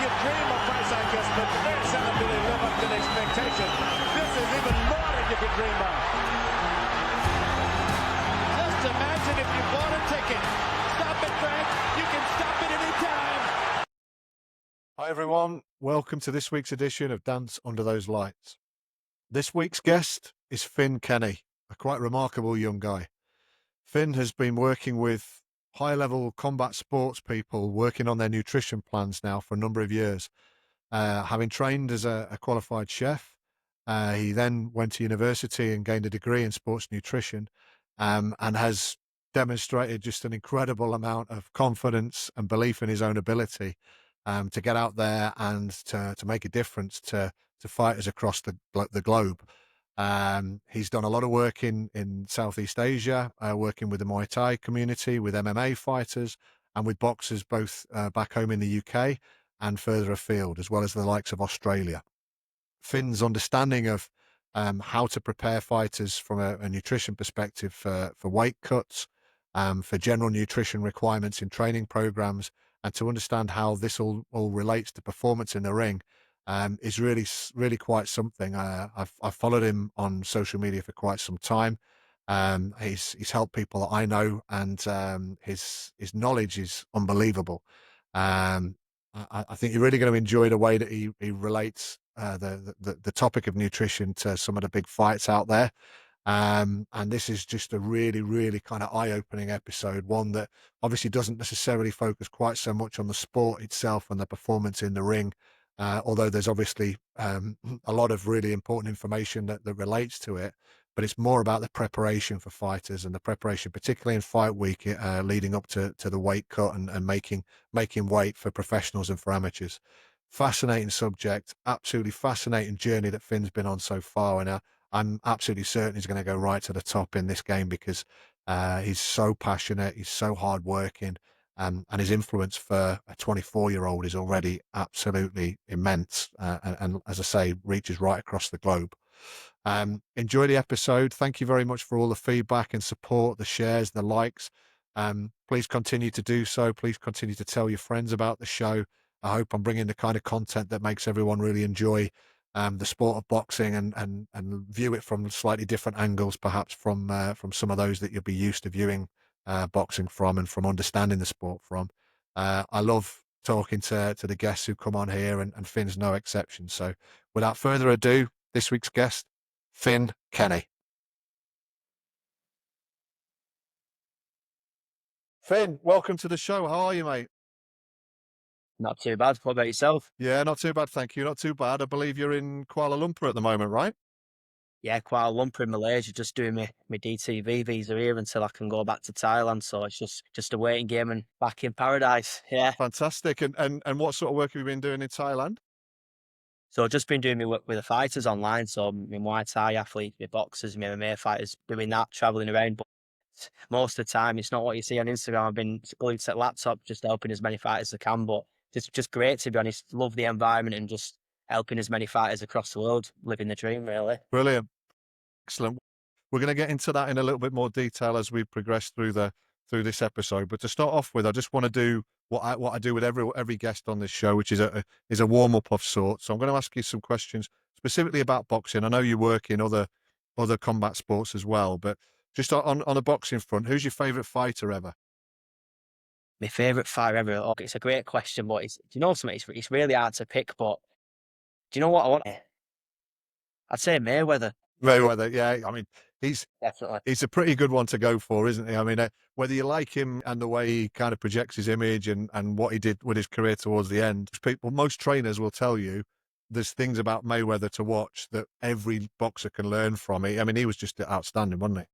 could dream of fights like this, but very seldom do they live up to the expectation. This is even more than you could dream of. Just imagine if you bought a ticket. Stop it, Frank. You can stop it anytime. Hi everyone, welcome to this week's edition of Dance Under Those Lights. This week's guest is Finn Kenny, a quite remarkable young guy. Finn has been working with high-level combat sports people working on their nutrition plans now for a number of years. Having trained as a qualified chef, he then went to university and gained a degree in sports nutrition, and has demonstrated just an incredible amount of confidence and belief in his own ability to get out there and to make a difference to fighters across the globe. He's done a lot of work in Southeast Asia, working with the Muay Thai community, with MMA fighters, and with boxers both back home in the UK and further afield, as well as the likes of Australia. Finn's understanding of how to prepare fighters from a nutrition perspective for weight cuts, for general nutrition requirements in training programs, and to understand how this all relates to performance in the ring is really quite something. I've followed him on social media for quite some time. He's helped people that I know, and his knowledge is unbelievable. I think you're really going to enjoy the way that he relates the topic of nutrition to some of the big fights out there. And this is just a really kind of eye-opening episode, one that obviously doesn't necessarily focus quite so much on the sport itself and the performance in the ring, although there's obviously a lot of really important information that relates to it, but it's more about the preparation for fighters and the preparation, particularly in fight week, leading up to the weight cut and making weight for professionals and for amateurs. Fascinating subject, absolutely fascinating journey that Finn's been on so far, and I'm absolutely certain he's going to go right to the top in this game because he's so passionate, he's so hardworking, and his influence for a 24-year-old is already absolutely immense, and as I say, reaches right across the globe. Enjoy the episode. Thank you very much for all the feedback and support, the shares, the likes. Please continue to do so. Please continue to tell your friends about the show. I hope I'm bringing the kind of content that makes everyone really enjoy the sport of boxing and view it from slightly different angles, perhaps from some of those that you'll be used to viewing boxing from and from understanding the sport from. I love talking to the guests who come on here, and Finn's no exception. So without further ado, this week's guest, Finn Kenny. Finn, welcome to the show. How are you, mate? Not too bad. What about yourself? Yeah, not too bad, thank you. Not too bad. I believe you're in Kuala Lumpur at the moment, right? Yeah, Kuala Lumpur in Malaysia, just doing my DTV visa here until I can go back to Thailand. So it's just a waiting game and back in paradise. Yeah. Fantastic. And what sort of work have you been doing in Thailand? So I've just been doing my work with the fighters online. So my Muay Thai athletes, my boxers, my MMA fighters, doing that, traveling around. But most of the time, it's not what you see on Instagram. I've been glued to the laptop, just helping as many fighters as I can. But just great, to be honest. Love the environment and just helping as many fighters across the world, living the dream, really. Brilliant. Excellent. We're going to get into that in a little bit more detail as we progress through this episode. But to start off with, I just want to do what I do with every guest on this show, which is a warm up of sorts. So I'm going to ask you some questions specifically about boxing. I know you work in other combat sports as well, but just on a boxing front, who's your favourite fighter ever? My favourite fighter ever. Oh, it's a great question, but do you know something? It's really hard to pick. But do you know what I want? I'd say Mayweather. Mayweather, yeah. I mean, Definitely. he's a pretty good one to go for, isn't he? I mean, whether you like him and the way he kind of projects his image and what he did with his career towards the end, most trainers will tell you there's things about Mayweather to watch that every boxer can learn from. I mean, he was just outstanding, wasn't he?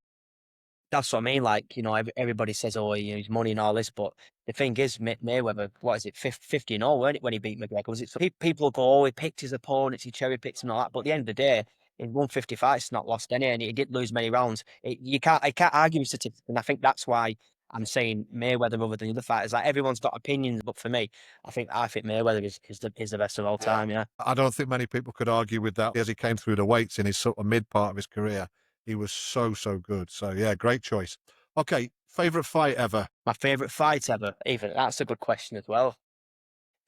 That's what I mean. Like, everybody says, oh, he's money and all this, but the thing is, Mayweather, what is it, 50-0, weren't it, when he beat McGregor? Was it? So people go, oh, he picked his opponents, he cherry picked him and all that. But at the end of the day, in 150 fights, not lost any, and he did lose many rounds. I can't argue with statistics, and I think that's why I'm saying Mayweather over the other fighters. Like, everyone's got opinions, but for me, I think Mayweather is the best of all time. Yeah. I don't think many people could argue with that. As he came through the weights in his sort of mid part of his career, he was so good. So yeah, great choice. Okay, favorite fight ever? My favorite fight ever. Even that's a good question as well.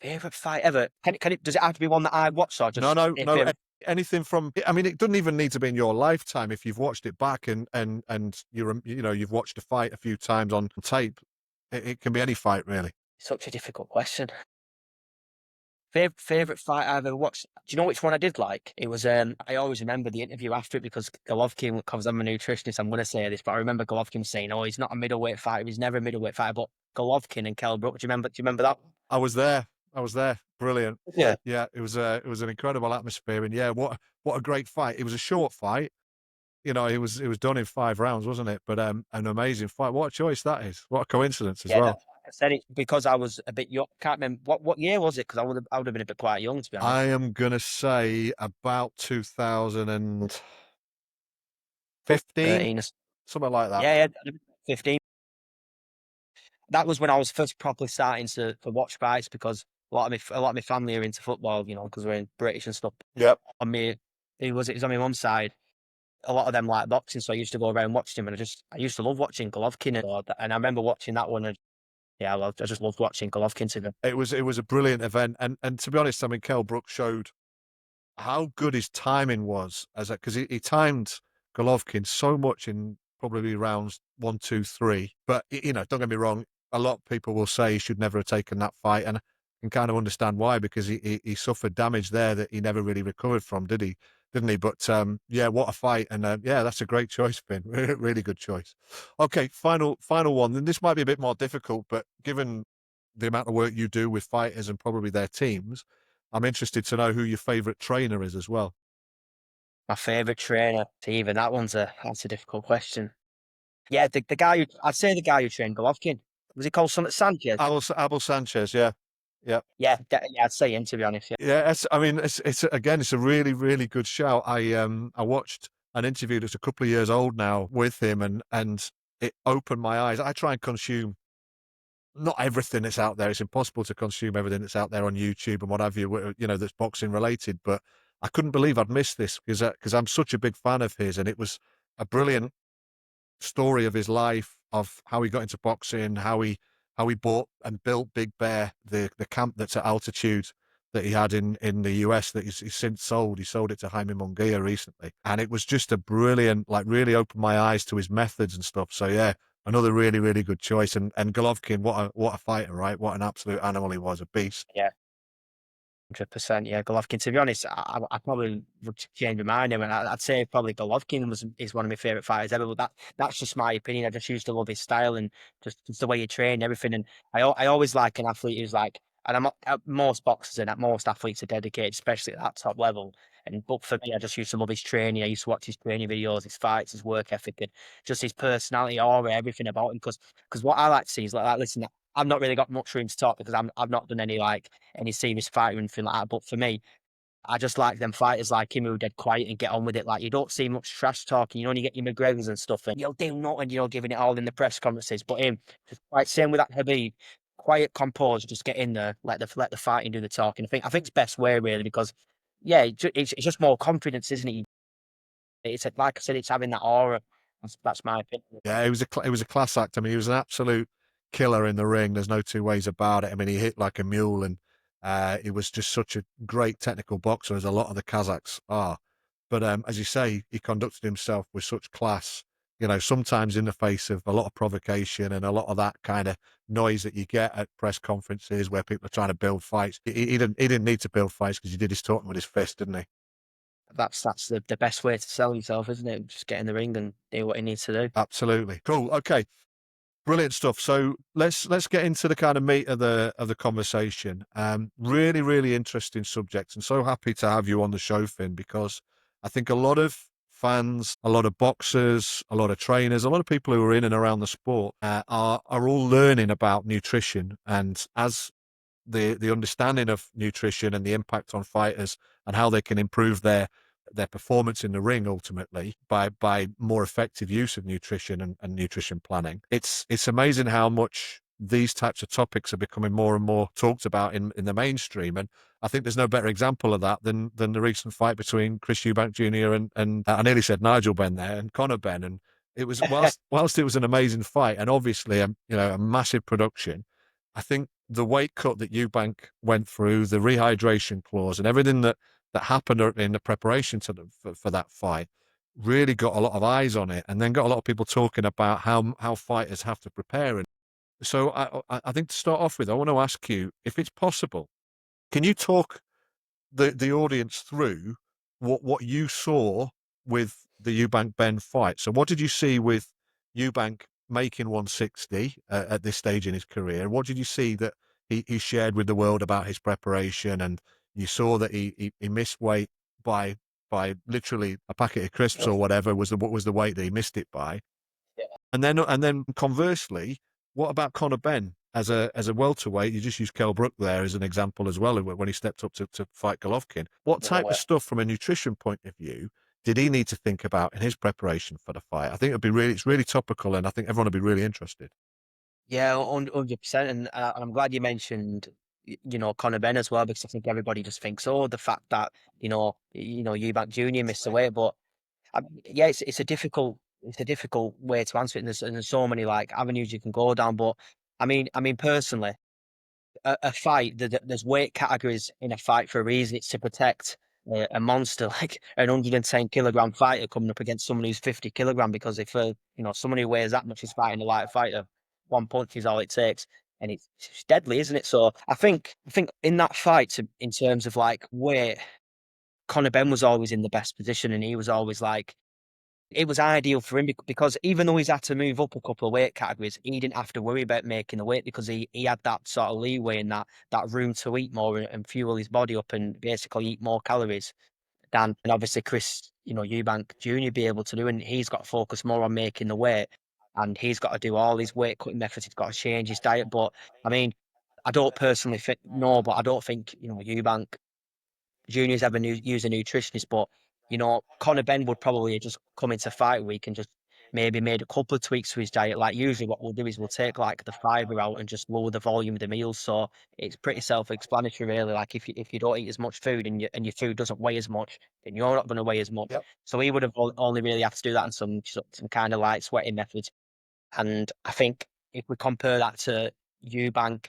Favorite fight ever? Can it? Does it have to be one that I watched or No, just no, if no. Anything from, I mean, it doesn't even need to be in your lifetime. If you've watched it back and you've watched a fight a few times on tape, it can be any fight really. such a difficult question. Favorite fight I've ever watched. Do you know which one I did like? It was I always remember the interview after it because Golovkin, because I'm a nutritionist, I'm gonna say this, but I remember Golovkin saying, "Oh, he's not a middleweight fighter. He's never a middleweight fighter." But Golovkin and Kell Brook, do you remember that? I was there. I was there. Brilliant. Yeah. Yeah, it was an incredible atmosphere, and yeah, what a great fight. It was a short fight. It was done in 5 rounds, wasn't it? But an amazing fight. What a choice that is. What a coincidence as Yeah, well. like I said it because I was a bit young. Can't remember what year was it because I would have been a bit quite young to be I honest. am gonna say about 2015, 13. something like that. Yeah, yeah, 15. That was when I was first properly starting to watch fights because a lot of my family are into football, because we're in British and stuff. Yep. On me, it was on my mum's side. A lot of them like boxing, so I used to go around watching him, and I used to love watching Golovkin, and I remember watching that one, and yeah, I just loved watching Golovkin to them. It was a brilliant event, and to be honest, I mean, Kell Brook showed how good his timing was because he timed Golovkin so much in probably rounds 1, 2, 3. But don't get me wrong, a lot of people will say he should never have taken that fight, and I can kind of understand why because he suffered damage there that he never really recovered from, did he? Didn't he? But yeah, what a fight, and yeah, that's a great choice, Finn. Really good choice. Okay, final one, and this might be a bit more difficult, but given the amount of work you do with fighters and probably their teams, I'm interested to know who your favorite trainer is as well. My favorite trainer, even that's a difficult question. Yeah, the guy I'd say the guy who trained Golovkin was he called something Sanchez? Abel Sanchez, yeah. Yeah. Yeah, I'd say him to be honest. Yeah, Yeah, I mean, it's again, it's a really, really good shout. I watched an interview that's a couple of years old now with him, and it opened my eyes. I try and consume not everything that's out there. It's impossible to consume everything that's out there on YouTube and what have you, that's boxing related. But I couldn't believe I'd missed this because I'm such a big fan of his, and it was a brilliant story of his life, of how he got into boxing, how he bought and built Big Bear, the camp that's at altitude that he had in the US that he's since sold. He sold it to Jaime Munguia recently. And it was just a brilliant, like really opened my eyes to his methods and stuff. So yeah, another really, really good choice. And Golovkin, what a fighter, right? What an absolute animal he was, a beast. yeah. 100%, yeah, Golovkin. To be honest, I probably would change my mind. I'd say probably Golovkin is one of my favorite fighters ever. But that's just my opinion. I just used to love his style and just the way he trained, everything. And I always like an athlete who's like, and most boxers and most athletes are dedicated, especially at that top level. But for me, I just used to love his training. I used to watch his training videos, his fights, his work ethic, and just his personality, aura, everything about him. Because what I like to see is like listen, I've not really got much room to talk because I've not done any serious fight or anything like that. But for me, I just like them fighters like him who are dead quiet and get on with it. Like you don't see much trash talking. You only get your McGregors and stuff, and you'll do nothing. Giving it all in the press conferences. But him, just quite same with that Habib, quiet, composed, just get in there, let the fighting do the talking. I think it's best way really because yeah, it's just more confidence, isn't it? It's like I said, it's having that aura. That's my opinion. Yeah, it was a class act. I mean, he was an absolute killer in the ring. There's no two ways about it. I mean, he hit like a mule, and he was just such a great technical boxer, as a lot of the Kazakhs are. But as you say, he conducted himself with such class. Sometimes in the face of a lot of provocation and a lot of that kind of noise that you get at press conferences where people are trying to build fights. He didn't need to build fights because he did his talking with his fist, didn't he? That's the best way to sell yourself, isn't it? Just get in the ring and do what he needs to do. Absolutely. Cool. Okay. Brilliant stuff. So let's get into the kind of meat of the conversation. Really, really interesting subject, and so happy to have you on the show, Finn, because I think a lot of fans, a lot of boxers, a lot of trainers, a lot of people who are in and around the sport are all learning about nutrition, and as the understanding of nutrition and the impact on fighters and how they can improve their performance in the ring ultimately by more effective use of nutrition and nutrition planning. It's amazing how much these types of topics are becoming more and more talked about in the mainstream. And I think there's no better example of that than the recent fight between Chris Eubank Jr. and I nearly said Nigel Benn there, and Conor Benn. And it was whilst it was an amazing fight and obviously a massive production, I think the weight cut that Eubank went through, the rehydration clause, and everything that happened in the preparation for that fight really got a lot of eyes on it, and then got a lot of people talking about how fighters have to prepare. And so I think to start off with, I want to ask you, if it's possible, can you talk the audience through what you saw with the Eubank Benn fight? So what did you see with Eubank making 160 at this stage in his career? What did you see that he shared with the world about his preparation? And you saw that he missed weight by literally a packet of crisps or whatever what was the weight that he missed it by. And then conversely, what about Conor Benn as a welterweight? You just used Kell Brook there as an example as well when he stepped up to fight Golovkin. What type of stuff from a nutrition point of view did he need to think about in his preparation for the fight? I think it's really topical, and I think everyone will be really interested. Yeah, 100%. And I'm glad you mentioned, Conor Benn as well, because I think everybody just thinks, oh, the fact that, Eubank Jr. missed the weight. But yeah, it's a difficult way to answer it. And there's so many like avenues you can go down. But I mean, personally, a fight, there's weight categories in a fight for a reason. It's to protect a monster like an 110 kilogram fighter coming up against someone who's 50 kilogram. Because if someone who weighs that much is fighting a light fighter, one punch is all it takes, and it's deadly, isn't it? So I think in that fight, in terms of like weight, Conor Benn was always in the best position, and he was always like, it was ideal for him because even though he's had to move up a couple of weight categories, he didn't have to worry about making the weight because he had that sort of leeway and that room to eat more and fuel his body up and basically eat more calories than, and obviously Chris, Eubank Jr. be able to do. And he's got to focus more on making the weight, and he's got to do all his weight cutting methods. He's got to change his diet. But I mean, I don't personally think, no, but I don't think, Eubank Junior's ever use a nutritionist, but Conor Benn would probably just come into fight week and just maybe made a couple of tweaks to his diet. Like usually, what we'll do is we'll take like the fiber out and just lower the volume of the meals. So it's pretty self-explanatory, really. Like if you don't eat as much food and your food doesn't weigh as much, then you're not going to weigh as much. Yep. So he would have only really have to do that in some kind of like sweating methods. And I think if we compare that to Eubank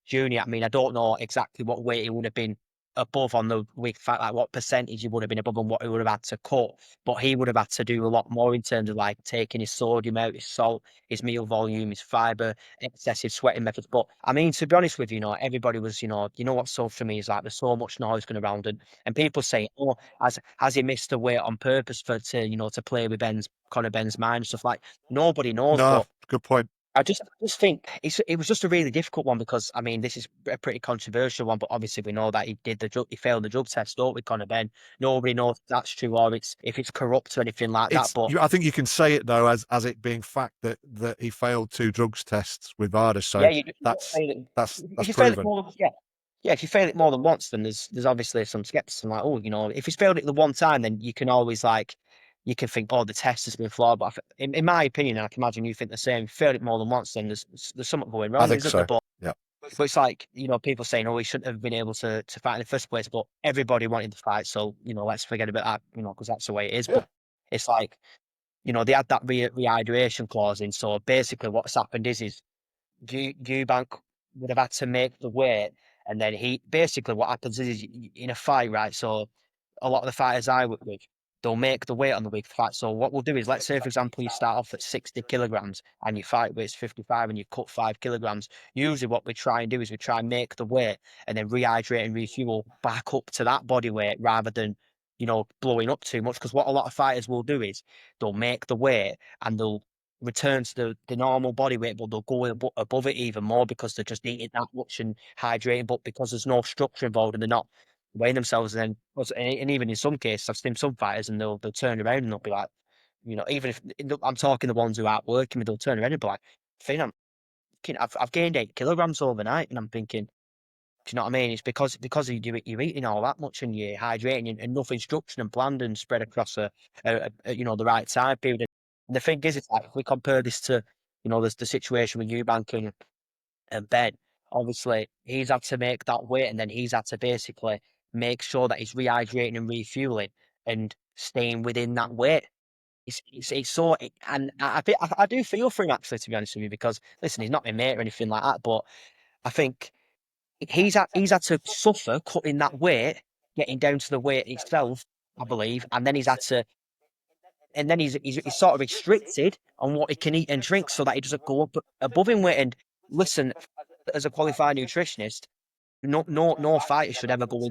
Junior, I mean, I don't know exactly what weight he would have been above on the week fight, like what percentage he would have been above and what he would have had to cut. But he would have had to do a lot more in terms of like taking his sodium out, his salt, his meal volume, his fiber, excessive sweating methods. But I mean, to be honest with you, everybody was, what social media is like. There's so much noise going around, and people saying, oh, has he missed the weight on purpose to play with Conor Benn's mind and stuff like. Nobody knows, No, but good point. I just think it was just a really difficult one because I mean this is a pretty controversial one, but obviously we know that he failed the drug test, don't we, Conor Benn? Nobody knows if that's true or if it's corrupt or anything like that. But I think you can say it though as it being fact that he failed 2 drugs tests with VADA. So yeah, you don't that's fail it. If you fail it proven. more than yeah, if you fail it more than once, then there's obviously some skepticism. Like, oh, if he's failed it the one time, then you can always like you can think, oh, the test has been flawed. But in my opinion, and I can imagine you think the same. If you failed it more than once, then there's something going I wrong, think isn't there? so. But Yeah. it's like people saying, oh, he shouldn't have been able to fight in the first place. But everybody wanted to fight, so let's forget about that. Because that's the way it is. Yeah. But it's like they had that rehydration clause in. So basically, what's happened is Eubank would have had to make the weight, and then he basically what happens is in a fight, right? So a lot of the fighters I work with, they'll make the weight on the week of the fight. So what we'll do is, let's say, for example, you start off at 60 kilograms and your fight weight's 55 and you cut 5 kilograms. Usually what we try and do is we try and make the weight and then rehydrate and refuel back up to that body weight rather than, blowing up too much. Because what a lot of fighters will do is they'll make the weight and they'll return to the normal body weight, but they'll go above it even more because they're just eating that much and hydrating. But because there's no structure involved and they're not weighing themselves, and then and even in some cases, I've seen some fighters and they'll turn around and they'll be like, even if I'm talking the ones who aren't working, they'll turn around and be like, Finn, I've gained 8 kilograms overnight, and I'm thinking, do you know what I mean? It's because you're eating all that much and you're hydrating and nothing structured and planned and spread across the right time period. And the thing is, it's like if we compare this to there's the situation with Eubank and Ben. Obviously, he's had to make that weight, and then he's had to basically make sure that he's rehydrating and refueling and staying within that weight. It's so, and I do feel for him actually, to be honest with you, because listen, he's not my mate or anything like that, but I think he's had to suffer cutting that weight, getting down to the weight itself, I believe, and then he's sort of restricted on what he can eat and drink so that he doesn't go up above him weight. And listen, as a qualified nutritionist, no fighter should ever go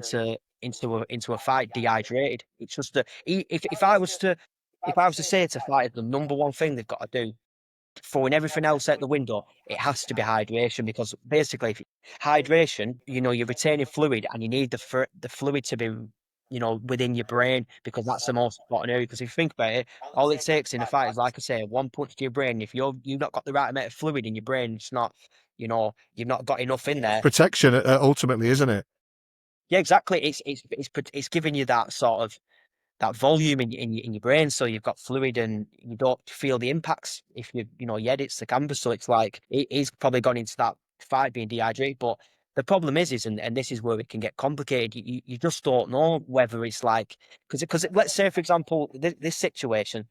into a fight dehydrated. It's just that if I was to say to fighters the number one thing they've got to do, throwing everything else out the window, it has to be hydration, because basically, if hydration, you're retaining fluid, and you need the fluid to be, within your brain, because that's the most important area. Because if you think about it, all it takes in a fight is, like I say, one punch to your brain. If you've not got the right amount of fluid in your brain, it's not, you've not got enough in there. Protection, ultimately, isn't it? Yeah, exactly. It's giving you that sort of that volume in your brain, so you've got fluid and you don't feel the impacts if your head hits the canvas. So it's like he's probably gone into that fight being dehydrated. But the problem is and this is where it can get complicated. You just don't know whether it's like, because let's say, for example, this situation,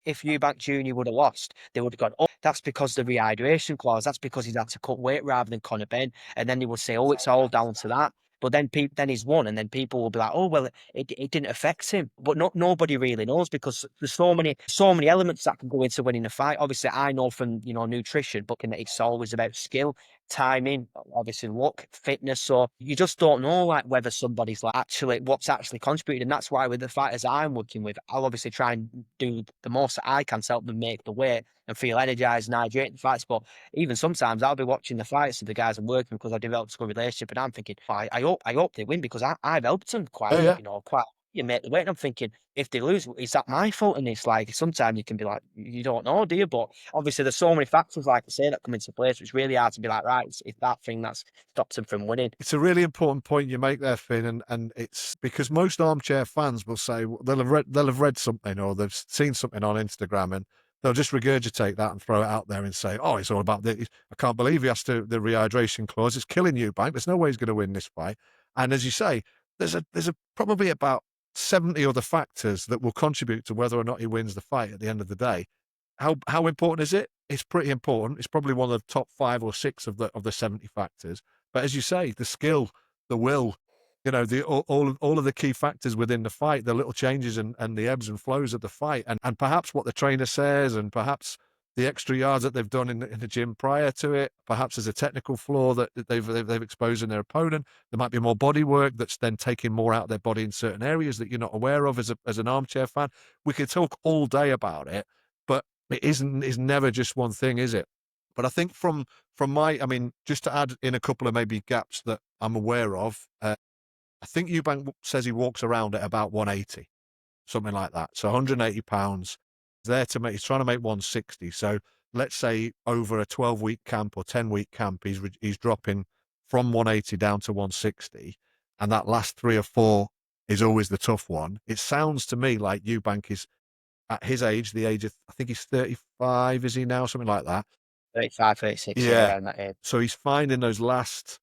if Eubank Jr. would have lost, they would have gone, oh, that's because the rehydration clause. That's because he's had to cut weight rather than Conor Benn. And then they would say, oh, it's all down to that. But then he's won, and then people will be like, oh, well, it didn't affect him. But nobody really knows, because there's so many elements that can go into winning a fight. Obviously, I know from nutrition, but it's always about skill, timing, obviously luck, fitness. So you just don't know, like, whether somebody's like what's actually contributed. And that's why with the fighters I'm working with, I'll obviously try and do the most that I can to help them make the weight and feel energized and hydrated in fights. But even sometimes I'll be watching the fights of the guys I'm working with, because I developed a good relationship, and I'm thinking, I hope they win, because I've helped them Oh yeah. quite. You make the weight, and I'm thinking, if they lose, is that my fault? And it's like, sometimes you can be like, you don't know, do you? But obviously, there's so many factors, like I say, that come into place. It's really hard to be like, right, it's that thing that's stopped them from winning. It's a really important point you make there, Finn, and it's because most armchair fans will say they'll have read something, or they've seen something on Instagram, and they'll just regurgitate that and throw it out there and say, "Oh, it's all about this. I can't believe he has to the rehydration clause. It's killing Eubank. There's no way he's going to win this fight." And as you say, there's a probably about 70 other factors that will contribute to whether or not he wins the fight at the end of the day. How important is it? It's pretty important. It's probably one of the top 5 or 6 of the 70 factors. But as you say, the skill, the will, all of the key factors within the fight, the little changes and the ebbs and flows of the fight, and perhaps what the trainer says, and perhaps the extra yards that they've done in the gym prior to it. Perhaps there's a technical flaw that they've exposed in their opponent. There might be more body work that's then taking more out of their body in certain areas that you're not aware of as an armchair fan. We could talk all day about it, but it's never just one thing, is it? But I think from I mean, just to add in a couple of maybe gaps that I'm aware of, I think Eubank says he walks around at about 180, something like that. So 180 pounds. He's trying to make 160. So let's say over a 12-week camp or 10-week camp, he's dropping from 180 down to 160, and that last 3 or 4 is always the tough one. It sounds to me like Eubank is at his age, the age of, I think he's 35, is he now? Something like that. 35, 36, yeah, Yeah. around that age. So he's finding those last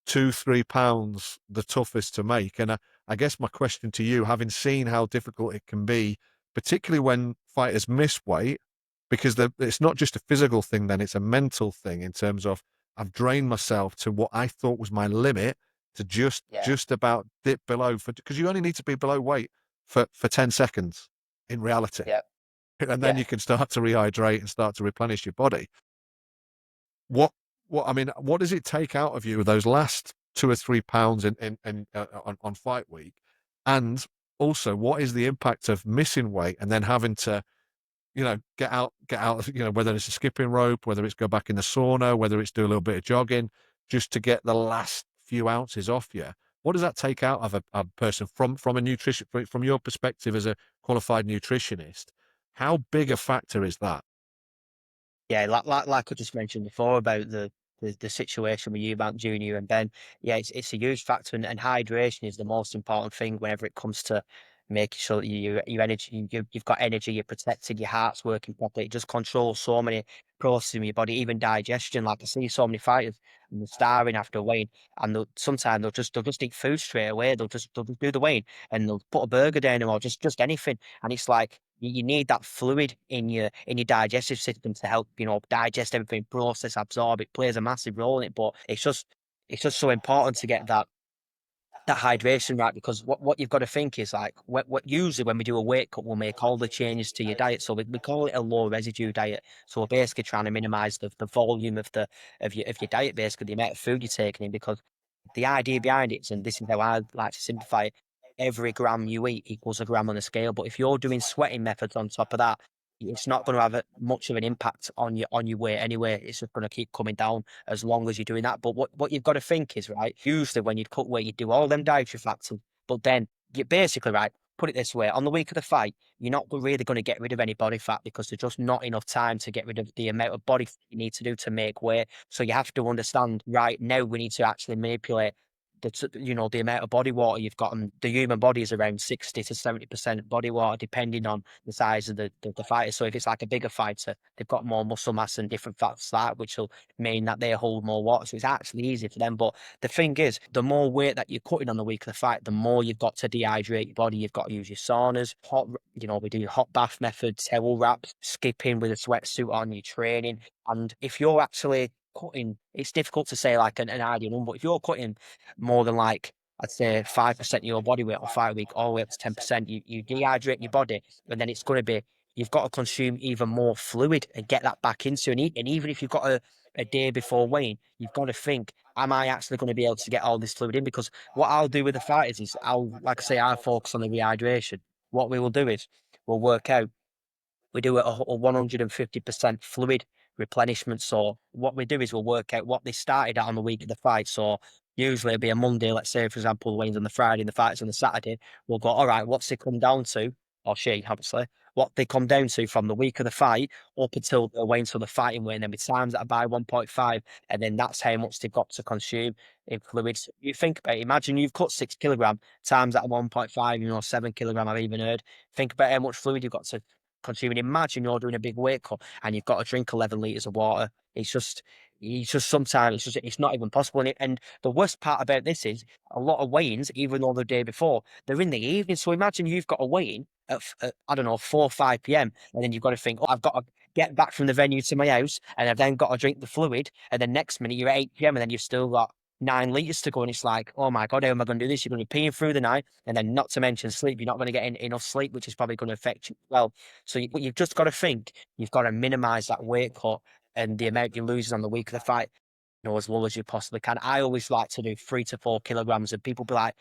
2, 3 pounds the toughest to make. And I guess my question to you, having seen how difficult it can be, particularly when fighters miss weight, because it's not just a physical thing, then it's a mental thing in terms of, I've drained myself to what I thought was my limit to just about dip below, because you only need to be below weight for 10 seconds in reality. Yeah. And then Yeah. you can start to rehydrate and start to replenish your body. What I mean, what does it take out of you those last 2 or 3 pounds on fight week? And also, what is the impact of missing weight and then having to, get out, whether it's a skipping rope, whether it's go back in the sauna, whether it's do a little bit of jogging, just to get the last few ounces off you. What does that take out of a person from a nutrition, from your perspective as a qualified nutritionist? How big a factor is that? Yeah, like I just mentioned before about the situation with Eubank Jr. and Benn. Yeah, it's a huge factor, and hydration is the most important thing whenever it comes to making sure that your energy, you've got energy, you're protected, your heart's working properly. It just controls so many processes in your body, even digestion. Like, I see so many fighters, and they're starving after weighing, and sometimes they'll just eat food straight away. They'll just do the weighing, and they'll put a burger down, or just anything. And it's like, you need that fluid in your digestive system to help digest everything, process, absorb. It plays a massive role in it, but it's just it's just so important to get that hydration right, because what you've got to think is like what usually when we do a weight cut, we'll make all the changes to your diet. So we call it a low residue diet. So we're basically trying to minimize the volume of your diet, basically the amount of food you're taking in, because the idea behind it, and this is how I like to simplify it, every gram you eat equals a gram on the scale. But if you're doing sweating methods on top of that, it's not going to have much of an impact on your weight anyway. It's just going to keep coming down as long as you're doing that. But what you've got to think is, right, usually when you cut weight, you do all them dietary factors, but then you basically, right, put it this way, on the week of the fight, you're not really going to get rid of any body fat because there's just not enough time to get rid of the amount of body fat you need to do to make weight. So you have to understand, right, now we need to actually manipulate the amount of body water you've got, and the human body is around 60 to 70% body water, depending on the size of the fighter. So if it's like a bigger fighter, they've got more muscle mass and different fats that, which will mean that they hold more water. So it's actually easier for them. But the thing is, the more weight that you're cutting on the week of the fight, the more you've got to dehydrate your body. You've got to use your saunas, we do hot bath methods, towel wraps, skipping with a sweatsuit on, your training. And if you're actually cutting, it's difficult to say like an ideal number, but if you're cutting more than like, I'd say 5% of your body weight or 5 week, all the way up to 10%, you dehydrate your body, and then it's going to be, you've got to consume even more fluid and get that back into and eat. And even if you've got a day before weighing, you've got to think, am I actually going to be able to get all this fluid in? Because what I'll do with the fighters is like I say, I'll focus on the rehydration. What we will do is we'll work out, we do a 150% fluid replenishment. So what we do is we'll work out what they started at on the week of the fight. So usually it'll be a Monday, let's say, for example, the weigh-in's on the Friday and the fight's on the Saturday. We'll go, all right, what's it come down to? Or she, obviously, what they come down to from the week of the fight up until the weigh-in to the fighting weight, and then we times that by 1.5, and then that's how much they've got to consume in fluids. You think about it, imagine you've cut 6 kilogram times that 1.5, 7 kilogram, I've even heard. Think about how much fluid you've got to consuming. Imagine you're doing a big weight cut and you've got to drink 11 liters of water. It's just sometimes it's not even possible. And the worst part about this is a lot of weigh-ins, even though the day before, they're in the evening. So imagine you've got a weigh-in at I don't know, 4 or 5 p.m. And then you've got to think, oh, I've got to get back from the venue to my house, and I've then got to drink the fluid. And then next minute you're at 8 p.m. and then you've still got 9 liters to go. And it's like, oh my God, how am I going to do this? You're going to be peeing through the night. And then not to mention sleep, you're not going to get enough sleep, which is probably going to affect you well. So you've just got to think, you've got to minimize that weight cut and the amount you lose on the week of the fight, as low as you possibly can. I always like to do 3 to 4 kilograms, and people be like,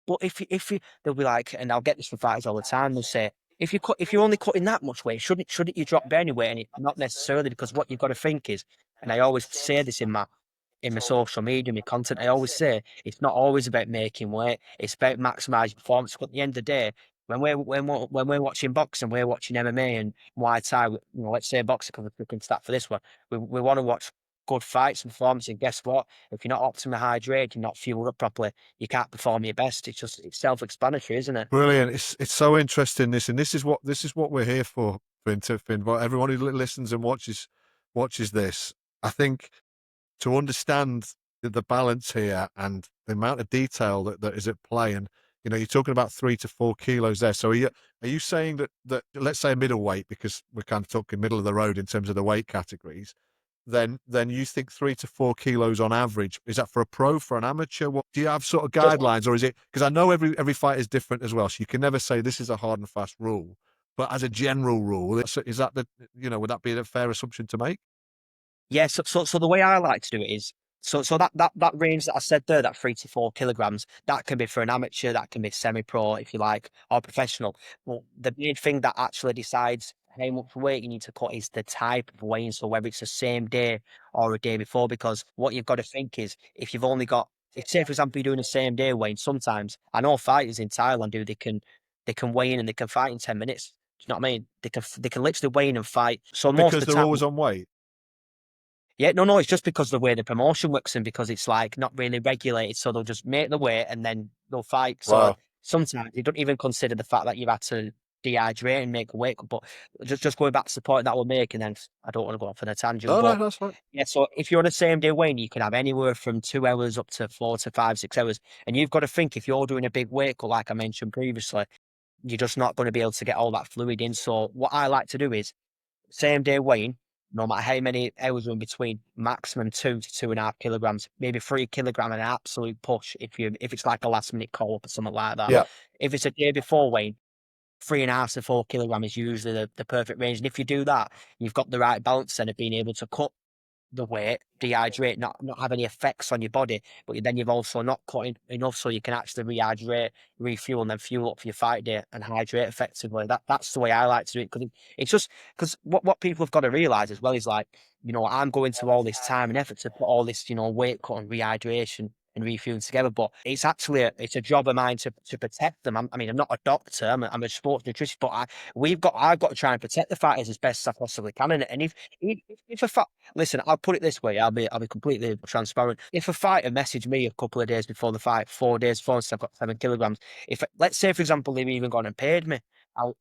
but if you, they'll be like, and I'll get this from fighters all the time. They'll say, if you're only cutting that much weight, shouldn't you drop down your weight? And not necessarily, because what you've got to think is, and I always say this in my social media, my content, I always say it's not always about making weight. It's about maximizing performance. But at the end of the day, when we're watching boxing, we're watching MMA and Muay Thai. Let's say boxing, because we can start for this one. We want to watch good fights and performance. And guess what? If you're not optimally hydrated, you're not fueled up properly, you can't perform your best. It's self-explanatory, isn't it? Brilliant. It's so interesting, and this is what we're here for, Finn. But everyone who listens and watches this, I think, to understand the balance here and the amount of detail that is at play. And you're talking about 3 to 4 kilos there. So are you saying that let's say a middleweight, because we're kind of talking middle of the road in terms of the weight categories, then you think 3 to 4 kilos on average? Is that for a pro, for an amateur? What do you have sort of guidelines, or is it, because I know every fight is different as well, so you can never say this is a hard and fast rule, but as a general rule, is that would that be a fair assumption to make? Yeah, so the way I like to do it is, so that range that I said there, that 3 to 4 kilograms, that can be for an amateur, that can be semi-pro if you like, or professional. But the main thing that actually decides how much weight you need to cut is the type of weigh-in. So whether it's the same day or a day before, because what you've got to think is, if you've only got, if say for example you're doing the same day weigh-in, sometimes I know fighters in Thailand do, they can weigh in and they can fight in 10 minutes. Do you know what I mean? They can literally weigh in and fight. So most Because of the they're time, always on weight. yeah, no, it's just because of the way the promotion works and because it's like not really regulated. So they'll just make the weight and then they'll fight. So Wow. sometimes they don't even consider the fact that you've had to dehydrate and make a weight cut. But just going back to the point that we're making, then I don't want to go off on a tangent. No, But that's right. yeah, so if you're on the same day weighing, you can have anywhere from 2 hours up to 4 to 5, 6 hours. And you've got to think, if you're doing a big weight cut, like I mentioned previously, you're just not going to be able to get all that fluid in. So what I like to do is same day weighing, no matter how many hours are in between, maximum 2 to 2.5 kilograms, maybe 3 kilogram, an absolute push if it's like a last minute call up or something like that. Yeah. If it's a day before weighing, 3.5 to 4 kilogram is usually the perfect range. And if you do that, you've got the right balance then of being able to cut the weight, dehydrate, not have any effects on your body, but then you've also not cut enough so you can actually rehydrate, refuel, and then fuel up for your fight day and hydrate effectively. That's the way I like to do it, because it's just because what people have got to realize as well is like, I'm going to all this time and effort to put all this, weight cut and rehydration and refueling together, but it's actually it's a job of mine to protect them. I mean, I'm not a doctor, I'm a sports nutritionist, but I've got to try and protect the fighters as best as I possibly can. And if a fight, listen, I'll put it this way. I'll be completely transparent. If a fighter messaged me a couple of days before the fight, 4 days before, and said I've got 7 kilograms, if let's say for example they've even gone and paid me,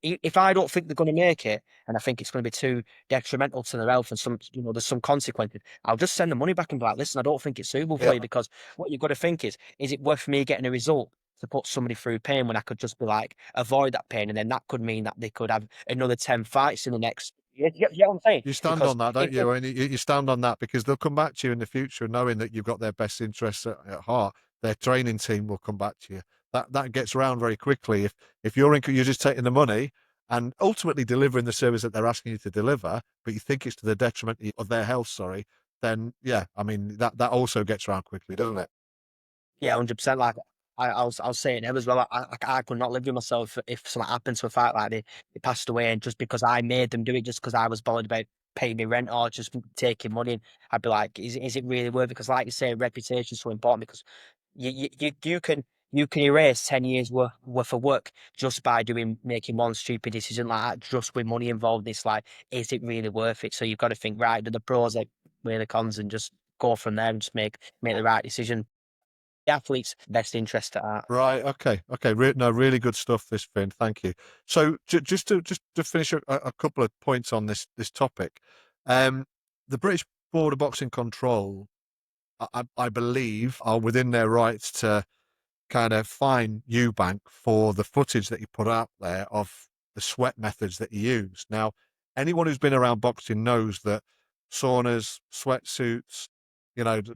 if I don't think they're going to make it, and I think it's going to be too detrimental to their health and there's some consequences, I'll just send the money back and be like, listen, I don't think it's suitable for Yeah. you, because what you've got to think is it worth me getting a result to put somebody through pain when I could just be like, avoid that pain, and then that could mean that they could have another 10 fights in the next. You get what I'm saying? You stand Because on that, don't you? And you stand on that because they'll come back to you in the future knowing that you've got their best interests at heart. Their training team will come back to you. That gets around very quickly. If you're just taking the money and ultimately delivering the service that they're asking you to deliver, but you think it's to the detriment of their health, sorry, then yeah, I mean that also gets around quickly, doesn't it? Yeah, 100%. Like I'll say it now as well. I could not live with myself if something happened to a fight like they passed away, and just because I made them do it, just because I was bothered about paying me rent or just taking money, I'd be like, is it really worth it? Because like you say, reputation is so important, because you can erase 10 years worth of work just by making one stupid decision like that, just with money involved. It's like, is it really worth it? So you've got to think, right, do the pros outweigh the cons, and just go from there and just make the right decision. The athlete's best interest at heart. Right. Okay. Okay. No, really good stuff, this, Finn. Thank you. So just to finish a couple of points on this topic, um, the British Board of Boxing Control, I believe, are within their rights to kind of fine Eubank for the footage that you put out there of the sweat methods that you use. Now, anyone who's been around boxing knows that saunas, sweatsuits,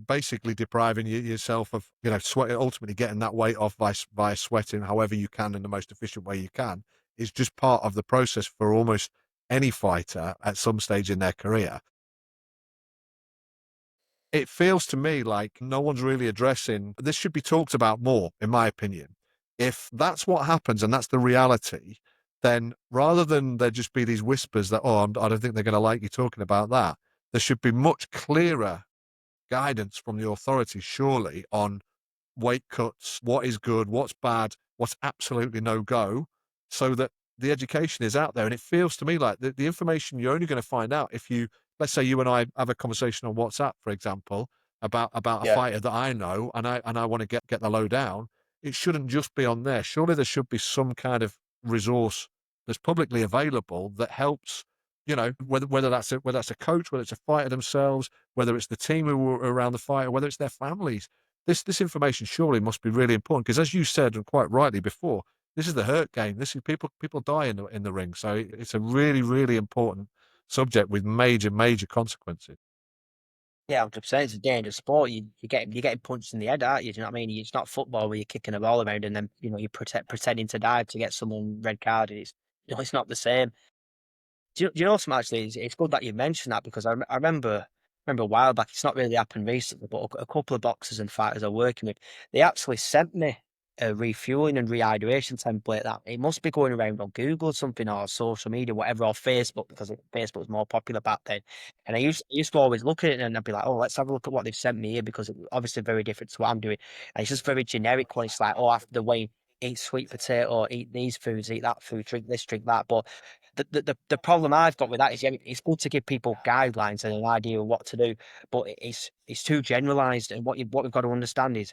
basically depriving yourself of, sweat, ultimately getting that weight off by sweating however you can in the most efficient way you can, is just part of the process for almost any fighter at some stage in their career. It feels to me like no one's really addressing this. Should be talked about more, in my opinion. If that's what happens and that's the reality, then rather than there just be these whispers that, oh, I don't think they're going to like you talking about that, there should be much clearer guidance from the authorities, surely, on weight cuts, what is good, what's bad, what's absolutely no go, so that the education is out there. And it feels to me like the information you're only going to find out if you, let's say you and I have a conversation on WhatsApp, for example, about a Yeah. fighter that I know and I want to get the lowdown. It shouldn't just be on there. Surely there should be some kind of resource that's publicly available that helps, whether that's a coach, whether it's a fighter themselves, whether it's the team who are around the fighter, whether it's their families. This information surely must be really important because, as you said, and quite rightly before, this is the hurt game. This is people die in the ring, so it's a really, really important subject with major consequences. Yeah, 100%. It's a dangerous sport. You're getting punched in the head, aren't you? Do you know what I mean? It's not football where you're kicking a ball around and then you pretending to dive to get someone red carded. It's not the same. Do you know something actually? It's good that you mentioned that, because I remember a while back. It's not really happened recently, but a couple of boxers and fighters I'm working with, they actually sent me a refueling and rehydration template. That it must be going around on Google or something, or social media, whatever, or Facebook, because Facebook was more popular back then. And I used to always look at it and I'd be like, oh, let's have a look at what they've sent me here, because it's obviously very different to what I'm doing. And it's just very generic when it's like, oh, after the weigh, eat sweet potato, eat these foods, eat that food, drink this, drink that. But the problem I've got with that is, yeah, it's good to give people guidelines and an idea of what to do, but it's too generalized. And what we've got to understand is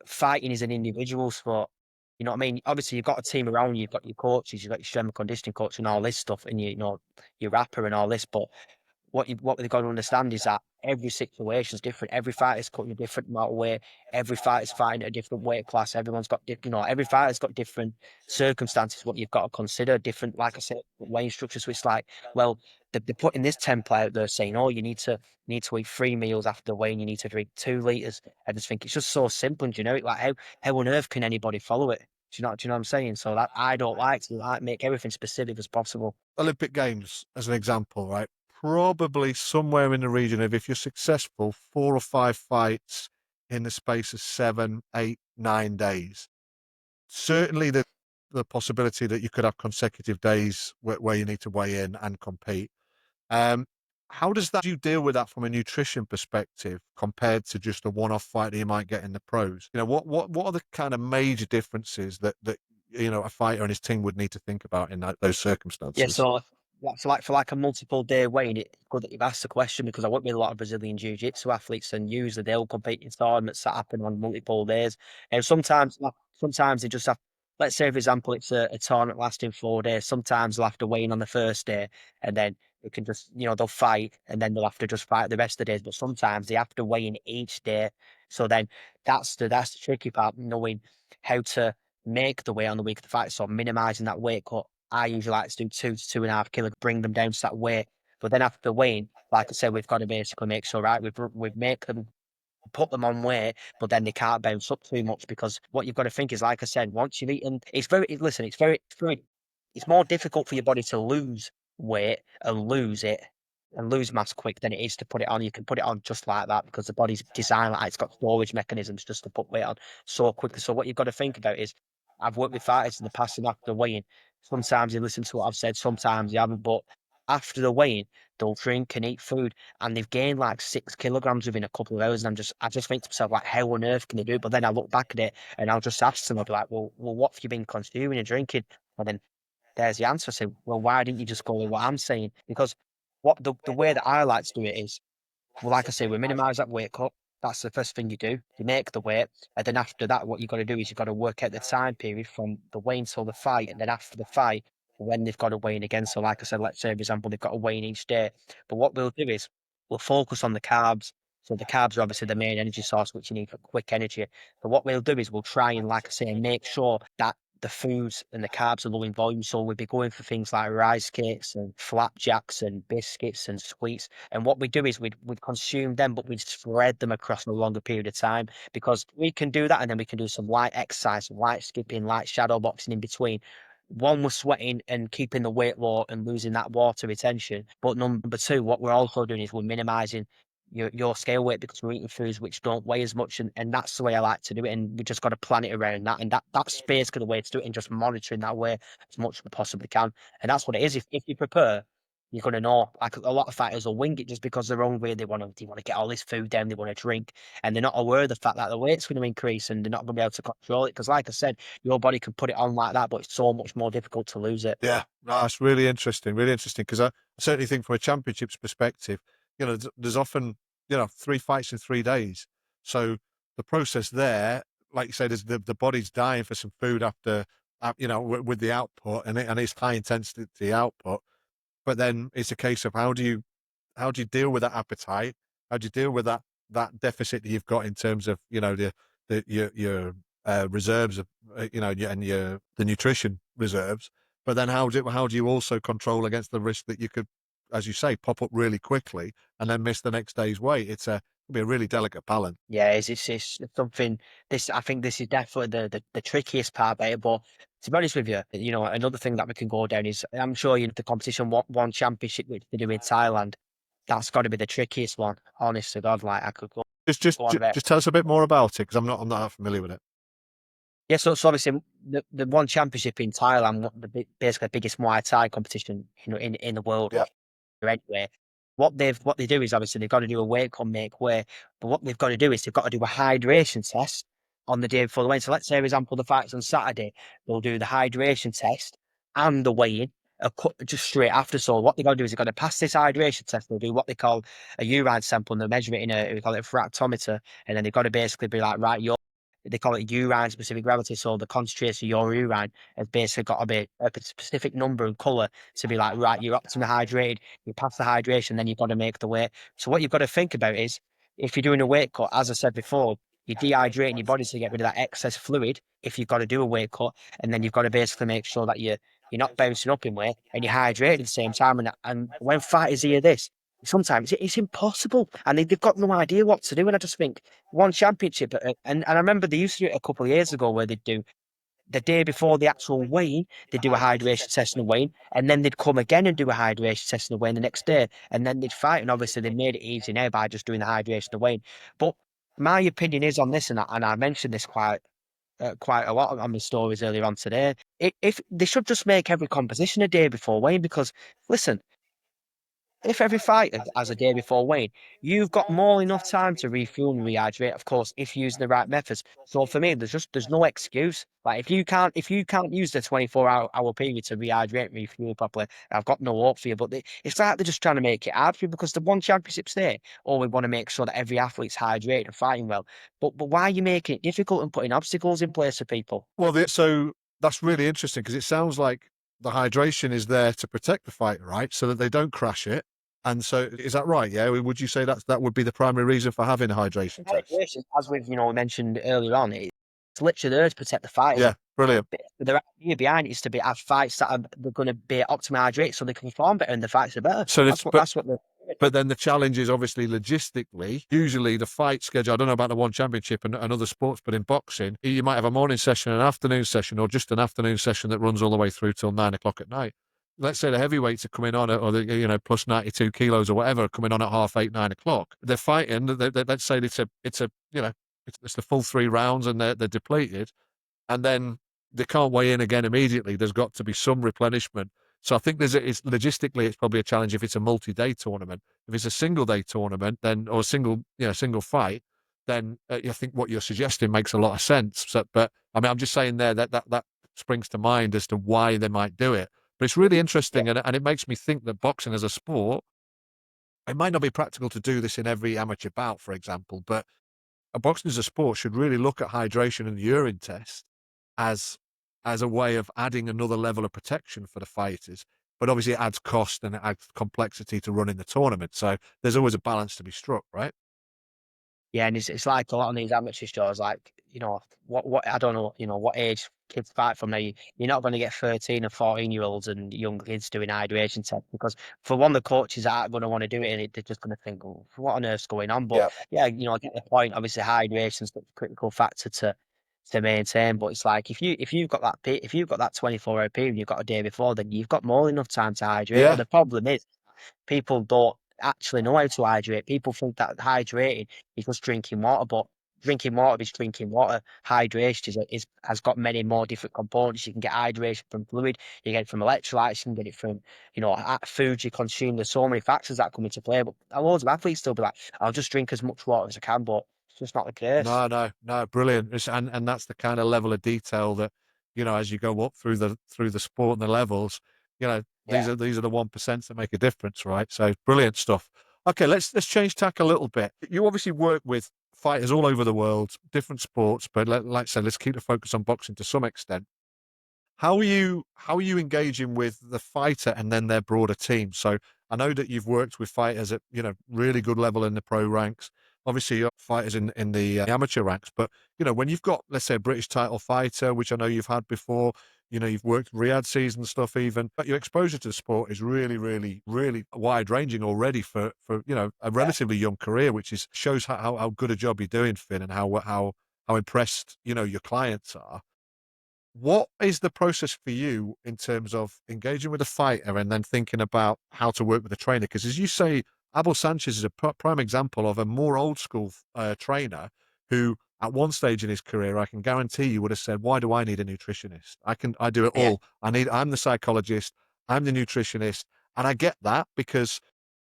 fighting is an individual sport. You know what I mean? Obviously, you've got a team around you. You've got your coaches, you've got your strength and conditioning coach, and all this stuff, and your rapper and all this. But what they've got to understand is that every situation is different. Every fighter's cutting a different amount of weight. Every fighter's fighting at a different weight class. Everyone's got, every fighter's got different circumstances. What you've got to consider, different, like I said, weighing structures. So it's like, well, they're putting this template out there saying, oh, you need to eat 3 meals after weighing. You need to drink 2 liters. I just think it's just so simple and generic. Like how on earth can anybody follow it? Do you know what I'm saying? So that I don't like to make everything specific as possible. Olympic Games, as an example, right? Probably somewhere in the region of, if you're successful, 4 or 5 fights in the space of 7, 8, 9 days. Certainly the possibility that you could have consecutive days where you need to weigh in and compete. Um, how does that, you deal with that from a nutrition perspective compared to just a one-off fight that you might get in the pros? What are the kind of major differences that a fighter and his team would need to think about in those Yeah, circumstances? so for like a multiple day weighing, it's good that you've asked the question because I work with a lot of Brazilian jiu-jitsu athletes, and usually they'll compete in tournaments that happen on multiple days. And sometimes they just have, let's say for example, it's a tournament lasting 4 days. Sometimes they'll have to weigh in on the first day, and then they can just, they'll fight, and then they'll have to just fight the rest of the days. But sometimes they have to weigh in each day. So then that's the tricky part, knowing how to make the weight on the week of the fight, so minimizing that weight cut. I usually like to do 2 to 2.5 kilos, bring them down to that weight. But then after the weighing, like I said, we've got to basically make sure, right, we make them, put them on weight, but then they can't bounce up too much because what you've got to think is, like I said, once you've eaten, listen, it's more difficult for your body to lose weight and lose it and lose mass quick than it is to put it on. You can put it on just like that because the body's designed like that. It's got storage mechanisms just to put weight on so quickly. So what you've got to think about is, I've worked with fighters in the past and after weighing. Sometimes you listen to what I've said, sometimes you haven't. But after the weighing, they'll drink and eat food, and they've gained like 6 kilograms within a couple of hours. And I just think to myself, like, how on earth can they do it? But then I look back at it and I'll just ask them, I'll be like, well, what have you been consuming and drinking? And then there's the answer. I say, well, why didn't you just go with what I'm saying? Because the way that I like to do it is, well, like I say, we minimize that weight cut. That's the first thing you do. You make the weight. And then after that, what you've got to do is you've got to work out the time period from the weigh until the fight. And then after the fight, when they've got to weigh in again. So, like I said, let's say, for example, they've got to weigh in each day. But what we'll do is we'll focus on the carbs. So, the carbs are obviously the main energy source, which you need for quick energy. But what we'll do is we'll try and, like I say, make sure that the foods and the carbs are low in volume. So, we'll be going for things like rice cakes and flapjacks and biscuits and sweets. And what we do is we'd consume them, but we'd spread them across a longer period of time because we can do that, and then we can do some light exercise, light skipping, light shadow boxing in between. One, we're sweating and keeping the weight low and losing that water retention. But number two, what we're also doing is we're minimizing your scale weight because we're eating foods which don't weigh as much, and that's the way I like to do it. And we just got to plan it around that, and that's basically the way to do it, and just monitoring that way as much as we possibly can. And that's what it is. If you prepare, you're gonna know. Like a lot of fighters will wing it just because they're hungry. They want to get all this food down. They want to drink, and they're not aware of the fact that the weight's going to increase, and they're not going to be able to control it. Because, like I said, your body can put it on like that, but it's so much more difficult to lose it. Yeah, no, that's really interesting, because I certainly think from a championships perspective, there's often, 3 fights in 3 days. So the process there, like you said, is the body's dying for some food after, with the output, and it's high intensity output. But then it's a case of how do you deal with that appetite? How do you deal with that deficit that you've got in terms of, your reserves of, and the nutrition reserves? But then how do you also control against the risk that you could, as you say, pop up really quickly and then miss the next day's weight? It'll be a really delicate balance. Yeah, it's something. This I think this is definitely the trickiest part about it. But to be honest with you, another thing that we can go down is, I'm sure the competition one championship which they do in Thailand. That's got to be the trickiest one. Honest to God, like I could Just, just, go on ju- about. just tell us a bit more about it, because I'm not that familiar with it. Yeah, so obviously the one championship in Thailand, basically the biggest Muay Thai competition, in the world. Yeah. Anyway, what they do is obviously they've got to do a weight cut, make weight, but what they've got to do is they've got to do a hydration test on the day before the weigh. So let's say, for example, the fight's on Saturday, they'll do the hydration test and the weigh-in just straight after. So what they got to do is they've got to pass this hydration test. They'll do what they call a urine sample, and they measure it we call it a fractometer, and then they've got to basically be like, right, they call it urine specific gravity. So the concentration of your urine has basically got to be a specific number and colour to be like, right, you're optimally hydrated, you pass the hydration, then you've got to make the weight. So what you've got to think about is if you're doing a weight cut, as I said before, you're dehydrating your body to get rid of that excess fluid if you've got to do a weight cut, and then you've got to basically make sure that you're not bouncing up in weight and you're hydrated at the same time. And when fighters hear this, sometimes it's impossible, and they've got no idea what to do. And I just think one championship, and I remember they used to do it a couple of years ago where they'd do the day before the actual weigh, they'd do a hydration test and a weigh, and then they'd come again and do a hydration test and a weigh the next day, and then they'd fight. And obviously, they made it easy now by just doing the hydration and weigh. But my opinion is on this, and I mentioned this quite a lot on my stories earlier on today. If they should just make every composition a day before weighing, because listen, if every fighter has a day before weighing, you've got more than enough time to refuel and rehydrate, of course, if using the right methods. So for me, there's no excuse. Like if you can't use the 24-hour period to rehydrate and refuel properly, I've got no hope for you. But it's like they're just trying to make it hard for you because the one championship day, we want to make sure that every athlete's hydrated and fighting well. But why are you making it difficult and putting obstacles in place for people? Well, so that's really interesting because it sounds like the hydration is there to protect the fighter, right? So that they don't crash it. And so, is that right? Yeah. Would you say that would be the primary reason for having a hydration test? Hydration, as we've mentioned earlier on, it's literally there to protect the fighters. Yeah, brilliant. The idea behind it is to have fights that are going to be optimally hydrated so they can perform better and the fights are better. So That's what the but then the challenge is obviously logistically. Usually the fight schedule, I don't know about the one championship and other sports, but in boxing, you might have a morning session, an afternoon session, or just an afternoon session that runs all the way through till 9 o'clock at night. Let's say the heavyweights are coming on, or the plus 92 kilos or whatever, are coming on at 8:30, 9 o'clock. They're fighting. Let's say it's it's the full 3 rounds and they're depleted, and then they can't weigh in again immediately. There's got to be some replenishment. So I think it's logistically, it's probably a challenge if it's a multi-day tournament. If it's a single-day tournament, then or single fight, then I think what you're suggesting makes a lot of sense. So, but I mean, I'm just saying there that springs to mind as to why they might do it. But it's really interesting, and it makes me think that boxing as a sport, it might not be practical to do this in every amateur bout, for example, but boxing as a sport should really look at hydration and urine test as a way of adding another level of protection for the fighters. But obviously it adds cost and it adds complexity to running the tournament. So there's always a balance to be struck, right? Yeah, and it's like a lot of these amateur shows, like, what I don't know, what age kids fight from now. You're not going to get 13 and 14-year-olds and young kids doing hydration tests because for one, the coaches aren't going to want to do it and they're just going to think, oh, what on earth's going on? But yeah, I get the point. Obviously, hydration's a critical factor to maintain. But it's like if you've got that 24-hour period, you've got a day before, then you've got more than enough time to hydrate. Yeah. But the problem is people don't actually know how to hydrate. People think that hydrating is just drinking water, but drinking water is drinking water. Hydration has got many more different components. You can get hydration from fluid, you get it from electrolytes, you can get it from foods you consume. There's so many factors that come into play. But loads of athletes still be like, I'll just drink as much water as I can, but it's just not the case. No, brilliant. And that's the kind of level of detail that, as you go up through the sport and the levels, these Yeah. are the 1% that make a difference, right? So brilliant stuff. Okay, let's change tack a little bit. You obviously work with fighters all over the world, different sports, but like I said, let's keep the focus on boxing to some extent. How are you engaging with the fighter and then their broader team? So I know that you've worked with fighters at really good level in the pro ranks. Obviously, you're fighters in the amateur ranks, but when you've got, let's say, a British title fighter, which I know you've had before, you've worked Riyadh season stuff even, but your exposure to the sport is really, really, really wide ranging already for a relatively young career, which shows how good a job you're doing, Finn, and how impressed your clients are. What is the process for you in terms of engaging with a fighter and then thinking about how to work with a trainer? Because as you say, Abel Sanchez is a prime example of a more old school trainer who, at one stage in his career, I can guarantee you would have said, "Why do I need a nutritionist? I do it Yeah. all. I'm the psychologist, I'm the nutritionist," and I get that because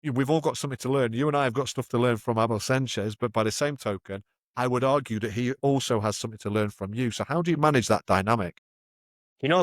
we've all got something to learn. You and I have got stuff to learn from Abel Sanchez, but by the same token, I would argue that he also has something to learn from you. So how do you manage that dynamic?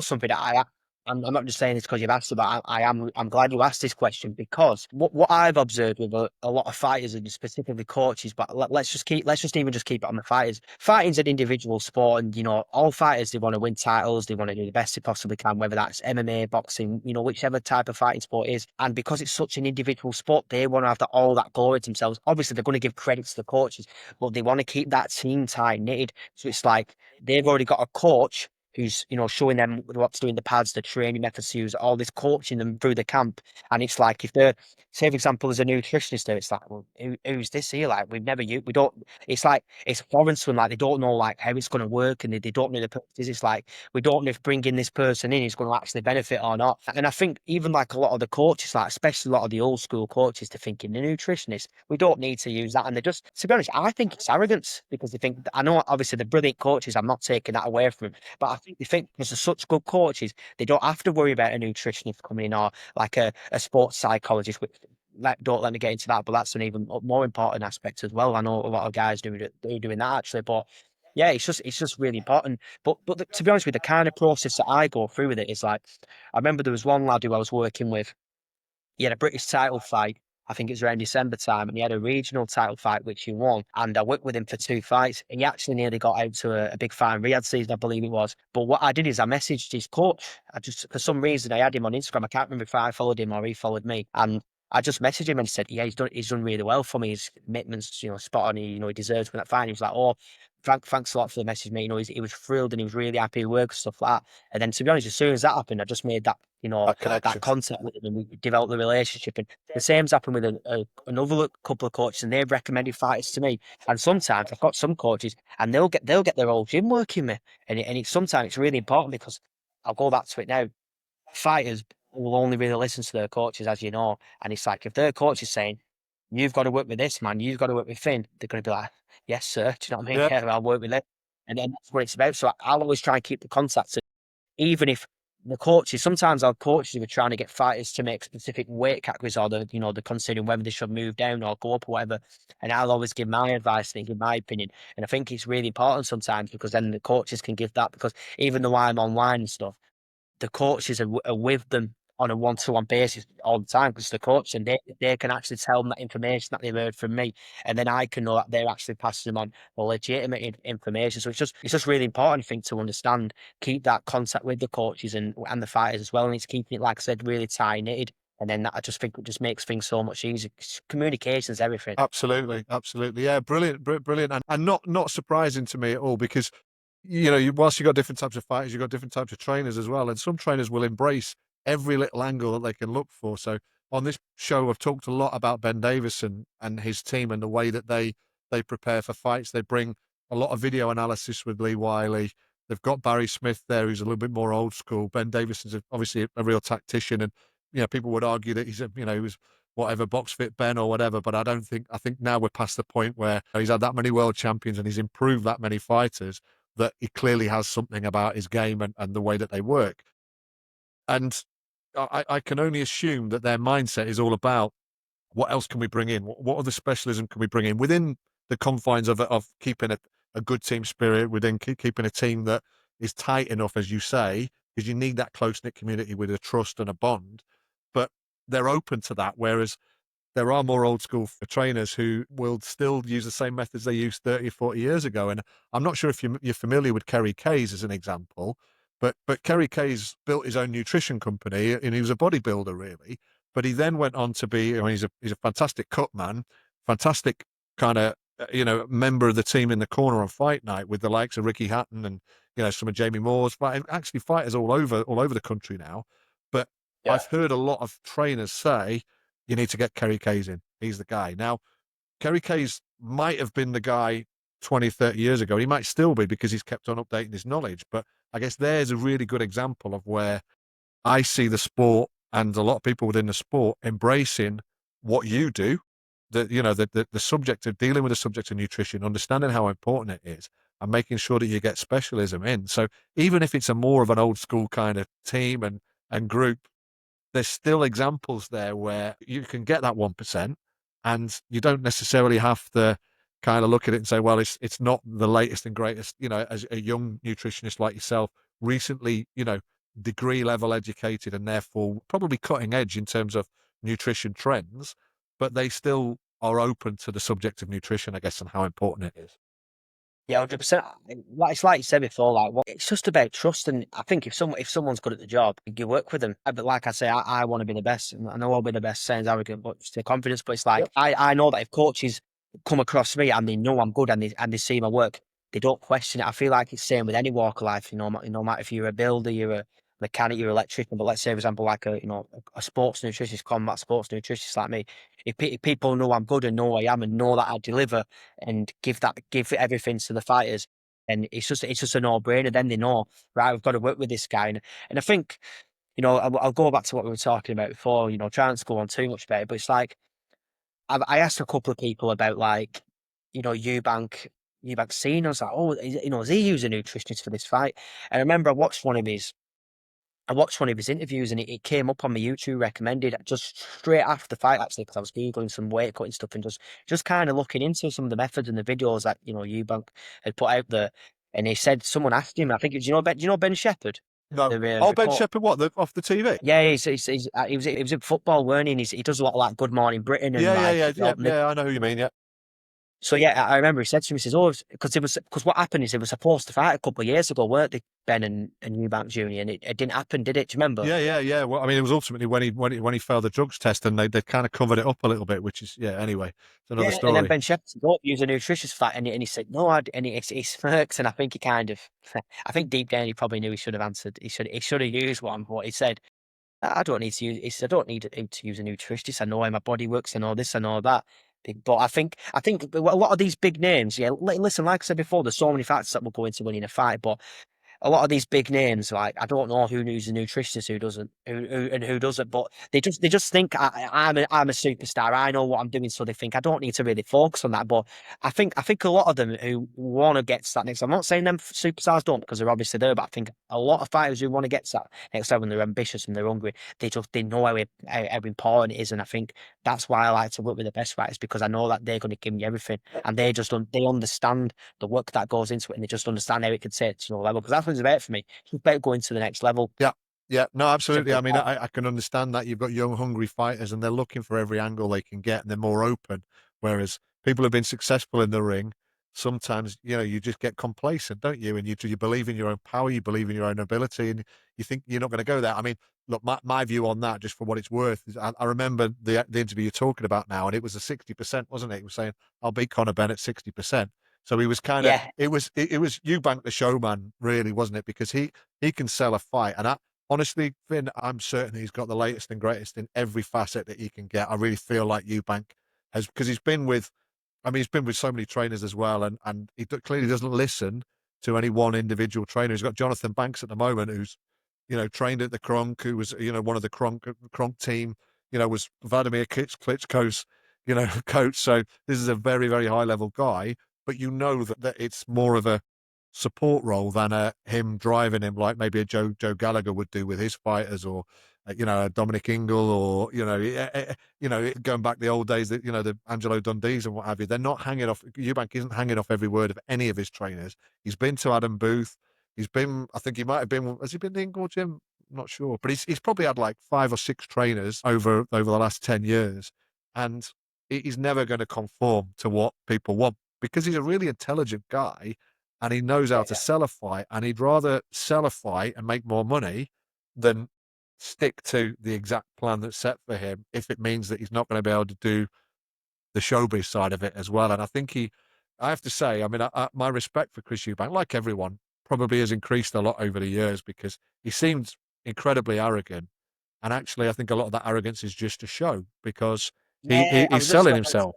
Something that I'm not just saying this because you've asked it, but I'm glad you asked this question, because what I've observed with a lot of fighters and specifically coaches, but let's just even just keep it on the fighters. Fighting's an individual sport, and all fighters, they want to win titles, they want to do the best they possibly can, whether that's MMA, boxing, whichever type of fighting sport it is. And because it's such an individual sport, they want to have all that glory to themselves. Obviously, they're going to give credit to the coaches, but they want to keep that team tight knitted. So it's like they've already got a coach who's showing them what to do in the pads, the training methods to use, all this coaching them through the camp. And it's like, if they're, say for example, there's a nutritionist there, it's like, well, who's this here? Like, we don't. It's like it's foreign to them. Like, they don't know like how it's going to work, and they don't know the purposes. It's like, we don't know if bringing this person in is going to actually benefit or not. And I think even like a lot of the coaches, like especially a lot of the old school coaches, they're thinking the nutritionist, we don't need to use that. And they're just, to be honest, I think it's arrogance, because they think, I know obviously the brilliant coaches, I'm not taking that away from them, but I think they think because they're such good coaches, they don't have to worry about a nutritionist coming in, or like a sports psychologist, which don't let me get into that, but that's an even more important aspect as well. I know a lot of guys doing that actually, but yeah, it's just really important. But to be honest with you, the kind of process that I go through with it is like, I remember there was one lad who I was working with. He had a British title fight. I think it was around December time, and he had a regional title fight which he won. And I worked with him for 2 fights. He actually nearly got out to a big fight in Riyadh season, I believe it was. But what I did is I messaged his coach. I just, for some reason, I had him on Instagram. I can't remember if I followed him or he followed me. And I just messaged him and said, "Yeah, he's done really well for me. His commitments, spot on. He deserves for that fight." And he was like, "Oh, thanks a lot for the message, mate." He was thrilled and he was really happy with work and stuff like that. And then, to be honest, as soon as that happened, I just made that That that connection. contact with him, and we developed the relationship. And the same's happened with another couple of coaches, and they've recommended fighters to me. And sometimes I've got some coaches, and they'll get their whole gym working me. And it's sometimes it's really important, because I'll go back to it now. Fighters will only really listen to their coaches, as you know. And it's like, if their coach is saying, "You've got to work with this man, you've got to work with Finn," they're going to be like, "Yes, sir." Do you know what I mean? Yeah, Yeah, I'll work with it. And then that's what it's about. So I'll always try and keep the contact, even if the coaches, sometimes our coaches are trying to get fighters to make specific weight categories, or they're considering whether they should move down or go up or whatever. And I'll always give my advice and give my opinion. And I think it's really important sometimes, because then the coaches can give that, because even though I'm online and stuff, the coaches are with them on a one-to-one basis all the time, because the coach, and they can actually tell them that information that they've heard from me, and then I can know that they're actually passing them on legitimate information. So it's just really important, I think, to understand, keep that contact with the coaches and the fighters as well, and it's keeping it, like I said, really tight knitted. And then that, I just think, it just makes things so much easier. Communication is everything. absolutely, absolutely. Yeah, brilliant, brilliant, and not surprising to me at all, because whilst you've got different types of fighters, you've got different types of trainers as well, and some trainers will embrace every little angle that they can look for. So on this show, I've talked a lot about Ben Davison and his team, and the way that they prepare for fights. They bring a lot of video analysis with Lee Wiley. They've got Barry Smith there, who's a little bit more old school. Ben Davison's obviously a real tactician, and people would argue that he was whatever, box fit Ben or whatever, but I think now we're past the point where he's had that many world champions and he's improved that many fighters, that he clearly has something about his game and the way that they work. And I can only assume that their mindset is all about, what else can we bring in? What other specialism can we bring in within the confines of keeping a good team spirit, within keeping a team that is tight enough, as you say, because you need that close-knit community with a trust and a bond. But they're open to that, whereas there are more old school trainers who will still use the same methods they used 30 or 40 years ago. And I'm not sure if you're familiar with Kerry Kays as an example, but Kerry Kays built his own nutrition company, and he was a bodybuilder really. But he then went on to be, he's a fantastic cut man, fantastic kind of, member of the team in the corner on fight night with the likes of Ricky Hatton and, some of Jamie Moore's actually fighters all over the country now. But Yeah. I've heard a lot of trainers say, you need to get Kerry Kays in. He's the guy. Now, Kerry Kays might have been the guy 20, 30 years ago. He might still be, because he's kept on updating his knowledge. But I guess there's a really good example of where I see the sport, and a lot of people within the sport, embracing what you do, the subject of dealing with the subject of nutrition, understanding how important it is, and making sure that you get specialism in. So even if it's a more of an old school kind of team and group, there's still examples there where you can get that 1%, and you don't necessarily have to kind of look at it and say, well, it's not the latest and greatest, as a young nutritionist like yourself recently, degree level educated and therefore probably cutting edge in terms of nutrition trends, but they still are open to the subject of nutrition, I guess, and how important it is. Yeah, 100%. Like it's like you said before, like it's just about trust. And I think if someone's good at the job, you work with them. But like I say, I want to be the best. And I know I'll be the best. Sounds arrogant, but still confidence. But it's like Yep. I know that if coaches come across me and they know I'm good and they see my work, they don't question it. I feel like it's the same with any walk of life. No matter if you're a builder, you're a mechanic, you're an electrician. But let's say, for example, like a sports nutritionist, combat sports nutritionist like me. If people know I'm good and know who I am and know that I deliver and give everything to the fighters. And it's just a no brainer. Then they know, right, we've got to work with this guy. And I think, I'll go back to what we were talking about before, trying to go on too much better, but it's like, I asked a couple of people about like, Eubank seen. I was like, oh, is he using a nutritionist for this fight? And I remember I watched one of his interviews and it came up on my YouTube recommended just straight after the fight, actually, because I was Googling some weight cutting stuff and just kind of looking into some of the methods and the videos that, Eubank had put out there. And he said, someone asked him, I think it was, do you know Ben Shepherd? No. The Oh, Ben report. Shepherd, what, off the TV? Yeah, he was in football, weren't he? And he does a lot of like Good Morning Britain and Yeah, yeah, like yeah, yeah, help. yeah. I know who you mean. Yeah, So yeah, I remember he said to me, he says, "Oh, because what happened is they were supposed to fight a couple of years ago, weren't they, Ben and Eubank Junior, and it didn't happen, did it? Do you remember?" yeah, yeah, yeah. Well, I mean, it was ultimately when he failed the drugs test, and they kind of covered it up a little bit, which is anyway, it's another Yeah, and then story. Ben Shepherd said, "Oh, use a nutritious fat," and he said, "No," and he smirks, and I think he kind of, I think deep down he probably knew he should have answered. He should have used one, but he said, "I don't need to use." He said, "I don't need him to use a nutritionist. I know how my body works. I know this. I know that." But I think a lot of these big names, yeah. Listen, like I said before, there's so many factors that will go into winning a fight, but a lot of these big names, like I don't know who knows a nutritionist, who doesn't, and who doesn't, but they just think I'm a superstar. I know what I'm doing, so they think I don't need to really focus on that. But I think a lot of them who want to get to that next. I'm not saying them superstars don't because they're obviously there, but I think a lot of fighters who want to get to that next level, when they're ambitious and they're hungry, they know how important it is, and I think that's why I like to work with the best fighters because I know that they're going to give me everything, and they understand the work that goes into it, and they just understand how it can take it to another level. Because that's what it's about for me. It's about going to the next level. Yeah, yeah, no, absolutely. Simple I as mean, that. I can understand that you've got young, hungry fighters, and they're looking for every angle they can get, and they're more open. Whereas people who've been successful in the ring, sometimes you just get complacent, don't you? And you believe in your own power, you believe in your own ability, and you think you're not going to go there. I mean, look, my view on that, just for what it's worth, is I remember the interview you're talking about now, and it was a 60%, wasn't it? He was saying, "I'll beat Conor Benn at 60%." So he was kind of Yeah, it was Eubank the showman, really, wasn't it? Because he can sell a fight, and honestly, Finn, I'm certain he's got the latest and greatest in every facet that he can get. I really feel like Eubank has, because he's been with so many trainers as well, and clearly doesn't listen to any one individual trainer. He's got Jonathan Banks at the moment, who's trained at the Kronk, who was one of the Kronk team. Was Vladimir Klitschko's coach. So this is a very, very high level guy, but that it's more of a support role than him driving him like maybe a Joe Gallagher would do with his fighters, or a Dominic Ingle, or going back the old days, that the Angelo Dundees and what have you. They're not hanging off. Eubank isn't hanging off every word of any of his trainers. He's been to Adam Booth. He's been. I think he might have been. Has he been to Ingle Gym? I'm not sure, but he's probably had like 5 or 6 trainers over the last 10 years, and he's never going to conform to what people want because he's a really intelligent guy and he knows how to yeah, sell a fight, and he'd rather sell a fight and make more money than stick to the exact plan that's set for him if it means that he's not going to be able to do the showbiz side of it as well. And I have to say, I mean, my respect for Chris Eubank, like everyone, probably has increased a lot over the years because he seems incredibly arrogant. And actually, I think a lot of that arrogance is just a show because yeah. I he's was just selling about to himself.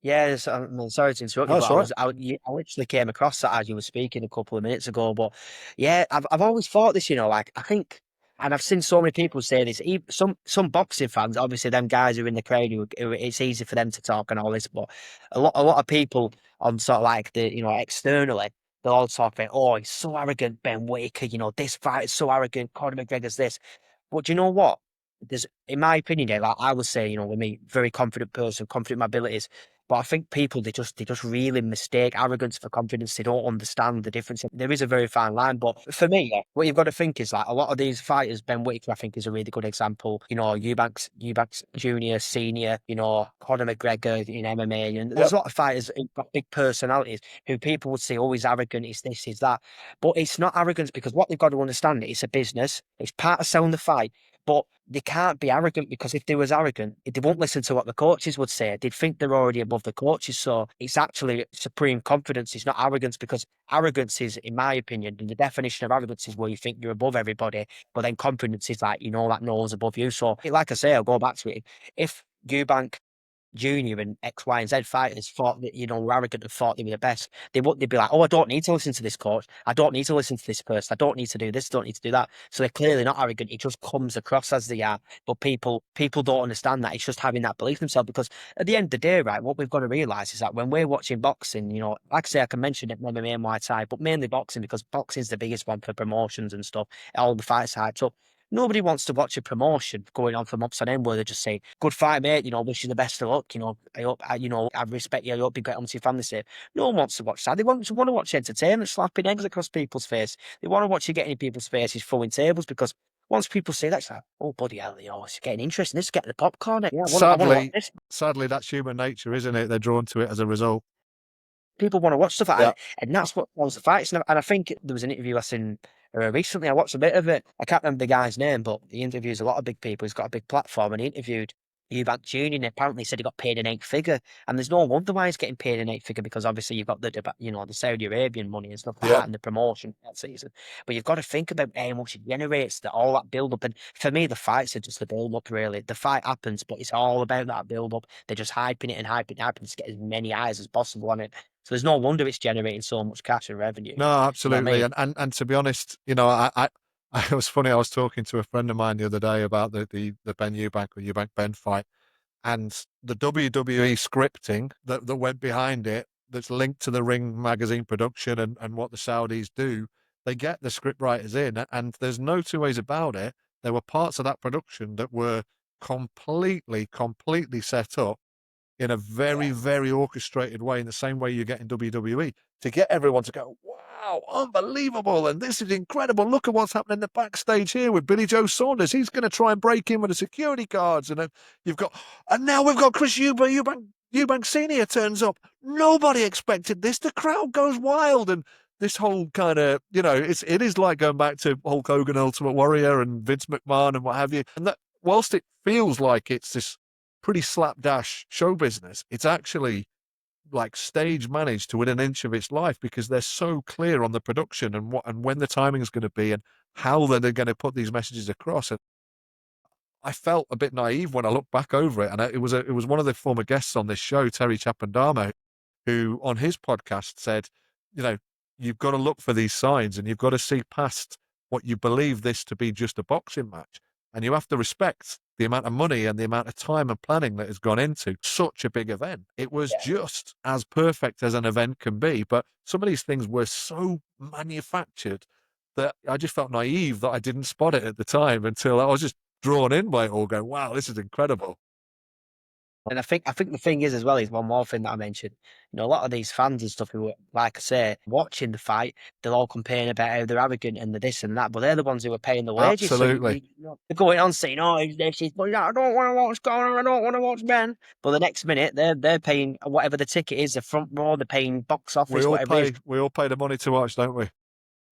Yes, I'm sorry to interrupt Oh, you, but that's all right. I literally came across that as you were speaking a couple of minutes ago. But yeah, I've always thought this, like I think, and I've seen so many people say this. Some boxing fans, obviously, them guys who are in the crowd, who it's easy for them to talk and all this. But a lot of people on sort of like the externally, they'll all talk about, oh, he's so arrogant, Ben Waker. This fight is so arrogant. Conor McGregor's this. But do you know what? In my opinion, yeah, like I would say, with me, very confident person, confident in my abilities. But I think people they just really mistake arrogance for confidence. They don't understand the difference. There is a very fine line, but for me, what you've got to think is like a lot of these fighters. Ben Whitaker, I think, is a really good example. You know, Eubanks Junior, Senior. You know, Conor McGregor in MMA, and there's a lot of fighters who've got big personalities who people would say, "Oh, he's arrogant. He's this, he's that." But it's not arrogance because what they've got to understand it's a business. It's part of selling the fight. But they can't be arrogant because if they was arrogant, they won't listen to what the coaches would say. They'd think they're already above the coaches. So it's actually supreme confidence. It's not arrogance because arrogance is, in my opinion, and the definition of arrogance is where you think you're above everybody. But then confidence is like, that no one's above you. So like I say, I'll go back to it. If Eubank Junior and X, Y, and Z fighters thought that, were arrogant and thought they were the best, they'd be like, oh, I don't need to listen to this coach. I don't need to listen to this person. I don't need to do this. Don't need to do that. So they're clearly not arrogant. It just comes across as they are. But people don't understand that. It's just having that belief in themselves because at the end of the day, right, what we've got to realize is that when we're watching boxing, like I say, I can mention it MMA and Muay Thai, but mainly boxing because boxing's the biggest one for promotions and stuff. All the fights hyped up. Nobody wants to watch a promotion going on for months on end where they just say, "Good fight, mate. Wish you the best of luck. I hope, I respect you. I hope you get home to your family safe." No one wants to watch that. They want to watch entertainment, slapping eggs across people's face. They want to watch you getting in people's faces, throwing tables because once people say that, it's like, oh, bloody hell, it's getting interesting. Let's get the popcorn. Yeah, I want to watch this. Sadly, that's human nature, isn't it? They're drawn to it as a result. People want to watch stuff like that, and that's what sells the fights. And I think there was an interview I seen recently. I watched a bit of it. I can't remember the guy's name, but he interviews a lot of big people. He's got a big platform, and he interviewed Eubank Junior. And apparently, said he got paid an 8-figure, and there's no wonder why he's getting paid an 8-figure because obviously you've got the Saudi Arabian money and stuff like that, and the promotion that season. But you've got to think about how much it generates, all that build up. And for me, the fights are just the build up. Really, the fight happens, but it's all about that build up. They're just hyping it and hyping it, hyping it to get as mmany eyes as possible on it. So there's no wonder it's generating so much cash and revenue. No, absolutely. You know what I mean? And to be honest, I it was funny. I was talking to a friend of mine the other day about the Benn Eubank or Eubank Benn fight, and the WWE scripting that went behind it, that's linked to the Ring magazine production and what the Saudis do. They get the script writers in, and there's no two ways about it. There were parts of that production that were completely set up in a very, very orchestrated way, in the same way you get in WWE, to get everyone to go, wow, unbelievable, and this is incredible. Look at what's happening in the backstage here with Billy Joe Saunders. He's going to try and break in with the security guards. And then now we've got Chris Eubank Senior turns up. Nobody expected this. The crowd goes wild. And this whole kind of, it is like going back to Hulk Hogan, Ultimate Warrior, and Vince McMahon and what have you. And that, whilst it feels like it's this pretty slapdash show business, it's actually like stage managed to within an inch of its life because they're so clear on the production and when the timing is going to be and how they're going to put these messages across. And I felt a bit naive when I looked back over it, and it was one of the former guests on this show, Terry Chapandamo, who on his podcast said, you've got to look for these signs and you've got to see past what you believe this to be just a boxing match. And you have to respect the amount of money and the amount of time and planning that has gone into such a big event. It was just as perfect as an event can be. But some of these things were so manufactured that I just felt naive that I didn't spot it at the time until I was just drawn in by it all, going, wow, this is incredible. And I think the thing is as well is one more thing that I mentioned. A lot of these fans and stuff who, like I say, watching the fight, they'll all complain about how they're arrogant and the this and that, but they're the ones who are paying the wages. Absolutely. So they're going on saying, "Oh, this is, but I don't want to watch Conor, I don't want to watch Ben." But the next minute, they're paying whatever the ticket is, the front row, they're paying box office, whatever it is. We all pay the money to watch, don't we?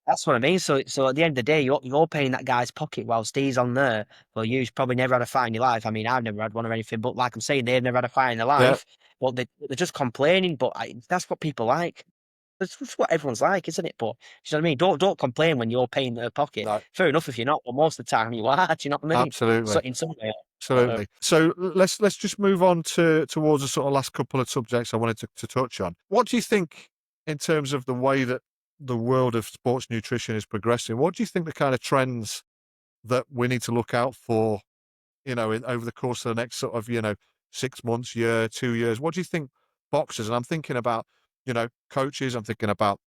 That's what I mean. So at the end of the day, you're paying that guy's pocket whilst he's on there. Well, you've probably never had a fight in your life. I mean, I've never had one or anything, but like I'm saying, they've never had a fight in their life. But they're just complaining. But that's what people like. That's just what everyone's like, isn't it? But you know what I mean? Don't complain when you're paying their pocket. No. Fair enough if you're not, but most of the time you are. Do you know what I mean? Absolutely. So in some way. Absolutely. So let's just move on towards the sort of last couple of subjects I wanted to touch on. What do you think in terms of the way that the world of sports nutrition is progressing? What do you think the kind of trends that we need to look out for, over the course of the next sort of, 6 months, year, 2 years? What do you think boxers, and I'm thinking about, coaches, I'm thinking about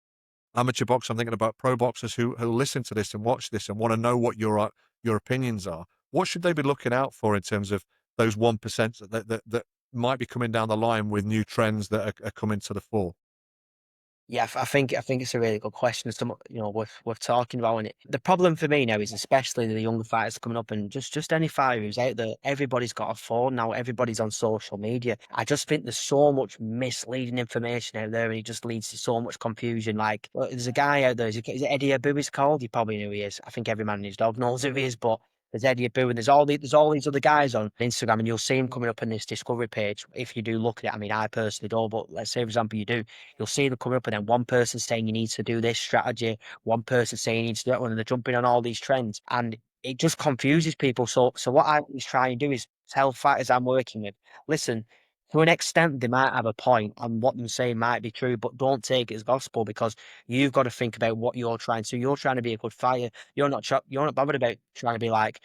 amateur boxers, I'm thinking about pro boxers who listen to this and watch this and want to know what your opinions are. What should they be looking out for in terms of those 1% that might be coming down the line with new trends that are coming to the fore? Yeah, I think it's a really good question. Some, worth talking about. And the problem for me now is, especially the younger fighters coming up, and just any fighter who's out there, everybody's got a phone now. Everybody's on social media. I just think there's so much misleading information out there, and it just leads to so much confusion. Like, there's a guy out there. Is it Eddie Abu? He's called. You probably know who he is. I think every man and his dog knows who he is, but. There's Eddie Abu, and there's all these other guys on Instagram, and you'll see them coming up on this discovery page. If you do look at it, I mean, I personally don't, but let's say, for example, you do, you'll see them coming up, and then one person saying you need to do this strategy, one person saying you need to do that one, and they're jumping on all these trends, and it just confuses people. So what I was trying to do is tell fighters I'm working with, listen, to an extent they might have a point, and what they're saying might be true, but don't take it as gospel, because you've got to think about what you're trying to. You're trying to be a good fighter. You're not bothered about trying to be like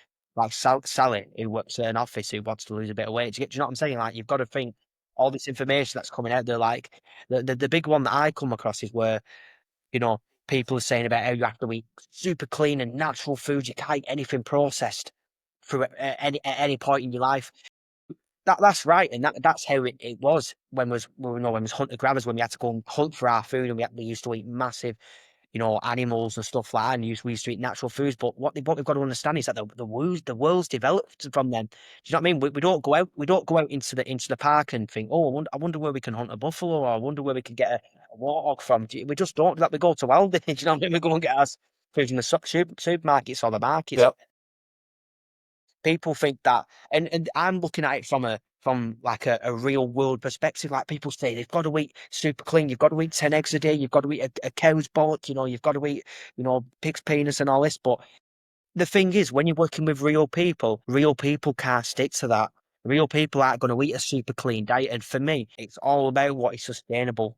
Sally, who works at an office, who wants to lose a bit of weight. Do you know what I'm saying? Like, you've got to think all this information that's coming out there. Like, the big one that I come across is where, you know, people are saying about how you have to eat super clean and natural foods. You can't eat anything processed through at any point in your life. That's right, and that's how it was when it was hunter gatherers, when we had to go and hunt for our food, and we used to eat massive, animals and stuff like that, and we used to eat natural foods. But what we've got to understand is that the world's developed from them. Do you know what I mean? We don't go out into the park and think, oh, I wonder where we can hunt a buffalo, or I wonder where we can get a warthog from. We just don't do that. We go to Aldi. Do you know what I mean? We go and get our food in the supermarkets or the markets. Yeah. People think that, and I'm looking at it from like a real world perspective. Like, people say they've got to eat super clean. You've got to eat 10 eggs a day. You've got to eat a cow's bollock. You've got to eat pig's penis and all this. But the thing is, when you're working with real people can't stick to that. Real people aren't going to eat a super clean diet. And for me, it's all about what is sustainable.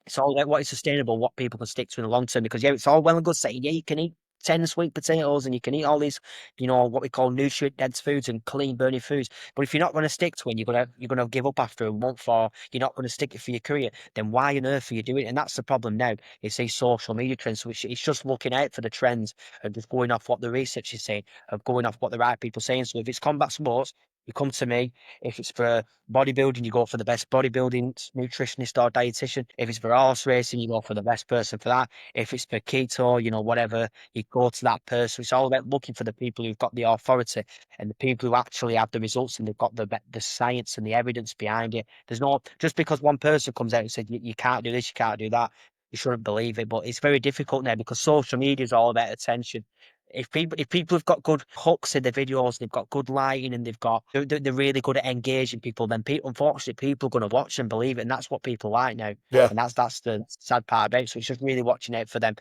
It's all about what is sustainable, what people can stick to in the long term. Because, yeah, it's all well and good saying, yeah, you can eat 10 sweet potatoes and you can eat all these, what we call nutrient dense foods and clean burning foods. But if you're not going to stick to it, and you're gonna give up after a month, or you're not going to stick it for your career, then why on earth are you doing it? And that's the problem now. It's these social media trends. So it's just looking out for the trends and just going off what the research is saying, of going off what the right people are saying. So if it's combat sports, you come to me. If it's for bodybuilding, you go for the best bodybuilding nutritionist or dietitian. If it's for horse racing, you go for the best person for that. If it's for keto, whatever, you go to that person. It's all about looking for the people who've got the authority and the people who actually have the results, and they've got the science and the evidence behind it. There's no, just because one person comes out and said you can't do this, you can't do that, you shouldn't believe it. But it's very difficult now because social media is all about attention. If people have got good hooks in their videos, they've got good lighting, and they're really good at engaging people, then unfortunately people are going to watch and believe it, and that's what people like now. Yeah. And that's the sad part about it. So it's just really watching out for them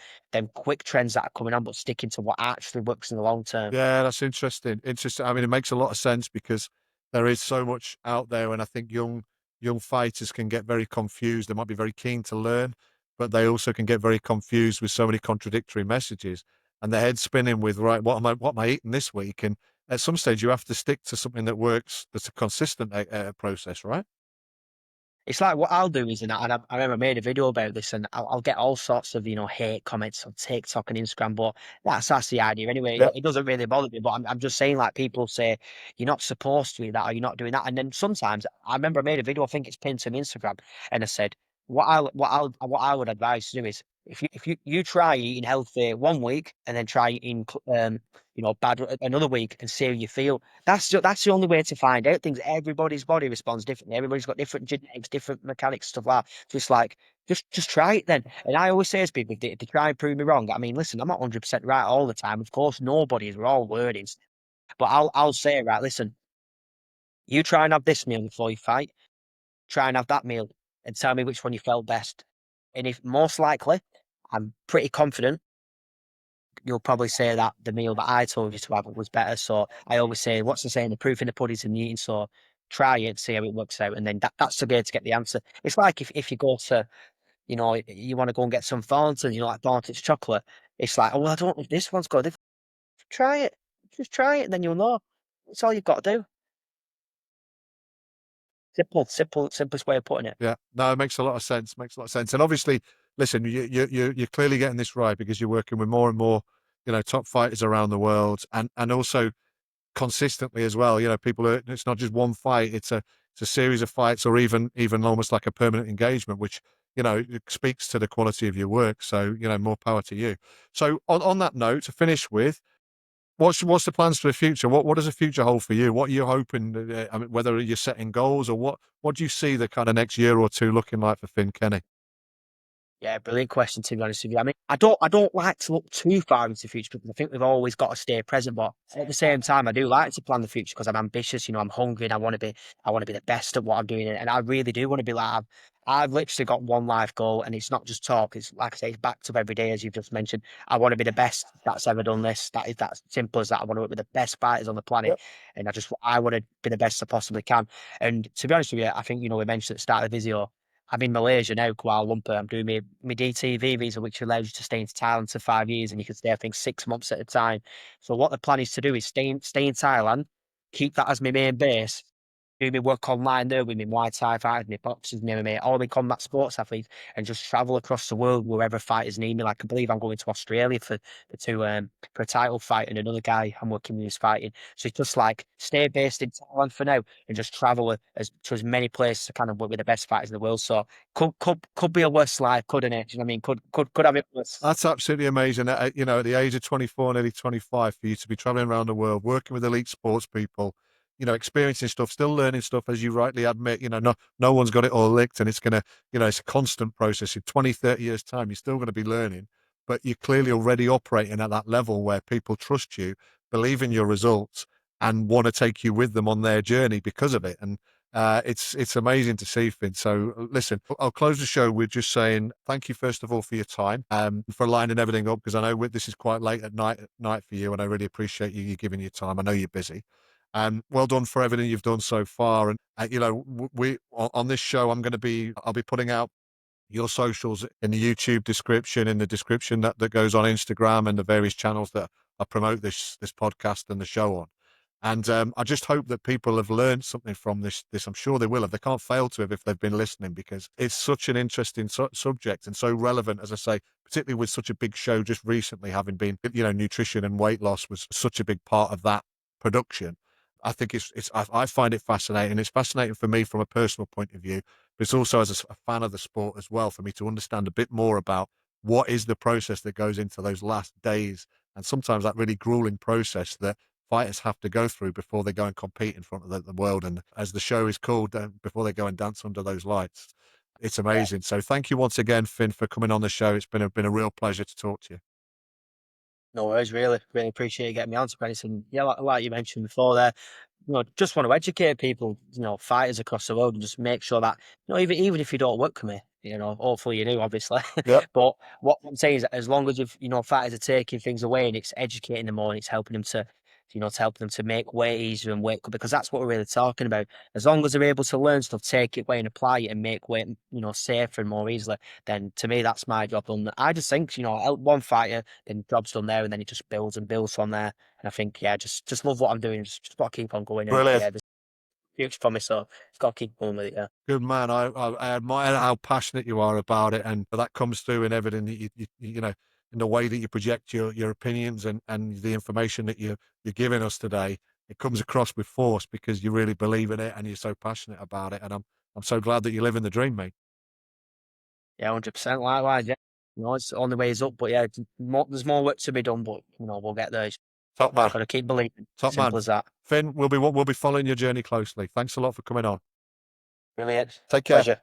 quick trends that are coming on, but sticking to what actually works in the long term. Yeah, that's interesting. Interesting. I mean, it makes a lot of sense because there is so much out there, and I think young fighters can get very confused. They might be very keen to learn, but they also can get very confused with so many contradictory messages, and their head's spinning with, right, what am I eating this week? And at some stage, you have to stick to something that works. That's a consistent process, right? It's like, what I'll do is, and I remember I made a video about this, and I'll get all sorts of hate comments on TikTok and Instagram, but that's the idea anyway. Yeah. It doesn't really bother me, but I'm just saying, like, people say you're not supposed to do that, or you're not doing that, and then sometimes I remember I made a video, I think it's pinned to my Instagram, and I said what I would advise to do is, if you try eating healthy one week and then try eating bad another week and see how you feel. That's the only way to find out things. Everybody's body responds differently. Everybody's got different genetics, different mechanics, stuff like that. So it's like, just try it then. And I always say to people, if they try and prove me wrong, I mean, listen, I'm not 100% right all the time. Of course, nobody is. We're all wordings. But I'll say, right, listen, you try and have this meal before you fight. Try and have that meal and tell me which one you felt best. And if most likely, I'm pretty confident you'll probably say that the meal that I told you to have was better. So I always say, what's the saying? The proof in the pudding's in the eating. So try it, see how it works out, and then that's the way to get the answer. It's like if you go to, you want to go and get some Thornton, like Thornton's chocolate. It's like, oh, well, I don't know if this one's good. Try it, just try it, and then you'll know. That's all you've got to do. Simplest way of putting it. Yeah, no, it makes a lot of sense. Makes a lot of sense. And obviously, listen, you're clearly getting this right because you're working with more and more, top fighters around the world, and also consistently as well. People are, it's not just one fight; it's a series of fights, or even almost like a permanent engagement, which, it speaks to the quality of your work. So, more power to you. So on that note, to finish with, what's the plans for the future? What does the future hold for you? What are you hoping? I mean, whether you're setting goals, or what do you see the kind of next year or two looking like for Finn Kenny? Yeah, brilliant question, to be honest with you. I mean, I don't like to look too far into the future because I think we've always got to stay present. But at the same time, I do like to plan the future because I'm ambitious. I'm hungry and I want to be the best at what I'm doing, and I really do want to be like. I've literally got one life goal, and it's not just talk. It's like I say, it's backed up every day, as you've just mentioned. I want to be the best that's ever done this. That is that simple as that. I want to work with the best fighters on the planet, Yep. and I want to be the best I possibly can. And to be honest with you, I think we mentioned at the start of the video. I'm in Malaysia now, Kuala Lumpur. I'm doing my DTV visa, which allows you to stay in Thailand for 5 years, and you can stay, I think, 6 months at a time. So what the plan is to do is stay in Thailand, keep that as my main base, do my work online there with my Muay Thai fighters, my boxers, my MMA, all my combat sports athletes, and just travel across the world wherever fighters need me. Like I believe I'm going to Australia for a title fight, and another guy I'm working with is fighting. So it's just like stay based in Thailand for now and just travel to as many places to kind of work with the best fighters in the world. So could be a worse life, couldn't it? Do you know what I mean? Could have it worse. That's absolutely amazing. At the age of 24, nearly 25, for you to be traveling around the world, working with elite sports people, experiencing stuff, still learning stuff, as you rightly admit. No one's got it all licked, and it's gonna, it's a constant process. In 20, 30 years' time, you're still going to be learning, but you're clearly already operating at that level where people trust you, believe in your results, and want to take you with them on their journey because of it. And it's amazing to see, Finn. So listen, I'll close the show with just saying thank you first of all for your time, for lining everything up, because I know this is quite late at night for you, and I really appreciate you giving your time. I know you're busy. Well done for everything you've done so far. And we on this show, I'll be putting out your socials in the YouTube description, in the description that goes on Instagram and the various channels that I promote this podcast and the show on. And I just hope that people have learned something from this. I'm sure they will have. They can't fail to have if they've been listening, because it's such an interesting subject and so relevant, as I say, particularly with such a big show just recently having been, nutrition and weight loss was such a big part of that production. I think I find it fascinating. It's fascinating for me from a personal point of view, but it's also as a fan of the sport as well, for me to understand a bit more about what is the process that goes into those last days, and sometimes that really grueling process that fighters have to go through before they go and compete in front of the world. And as the show is called, before they go and dance under those lights. It's Yeah. amazing. So thank you once again, Finn, for coming on the show. It's been a real pleasure to talk to you. No worries, really appreciate you getting me on to Dennis. And yeah, like you mentioned before there, just want to educate people, fighters across the world, and just make sure that, even if you don't work with me, hopefully you do, obviously. Yep. But what I'm saying is that as long as fighters are taking things away and it's educating them more and it's helping them to help them to make weight easier and weight, because that's what we're really talking about. As long as they're able to learn stuff, take it away and apply it and make weight, safer and more easily, then to me, that's my job done. I just think, help one fighter, then job's done there, and then it just builds and builds from there. And I think, yeah, just love what I'm doing. Just got to keep on going. And Brilliant. yeah, there's future for me, so just got to keep going with it. Yeah. Good man. I admire how passionate you are about it, and that comes through in everything that in the way that you project your opinions and the information that you're giving us today. It comes across with force because you really believe in it and you're so passionate about it. And I'm so glad that you live in the dream, mate. Yeah, 100%. Likewise, yeah. It's on the ways up, but yeah, there's more work to be done, but we'll get there. Top man. Got to keep believing. Top man. Simple as that. Finn, we'll be following your journey closely. Thanks a lot for coming on. Brilliant. Take care. Pleasure.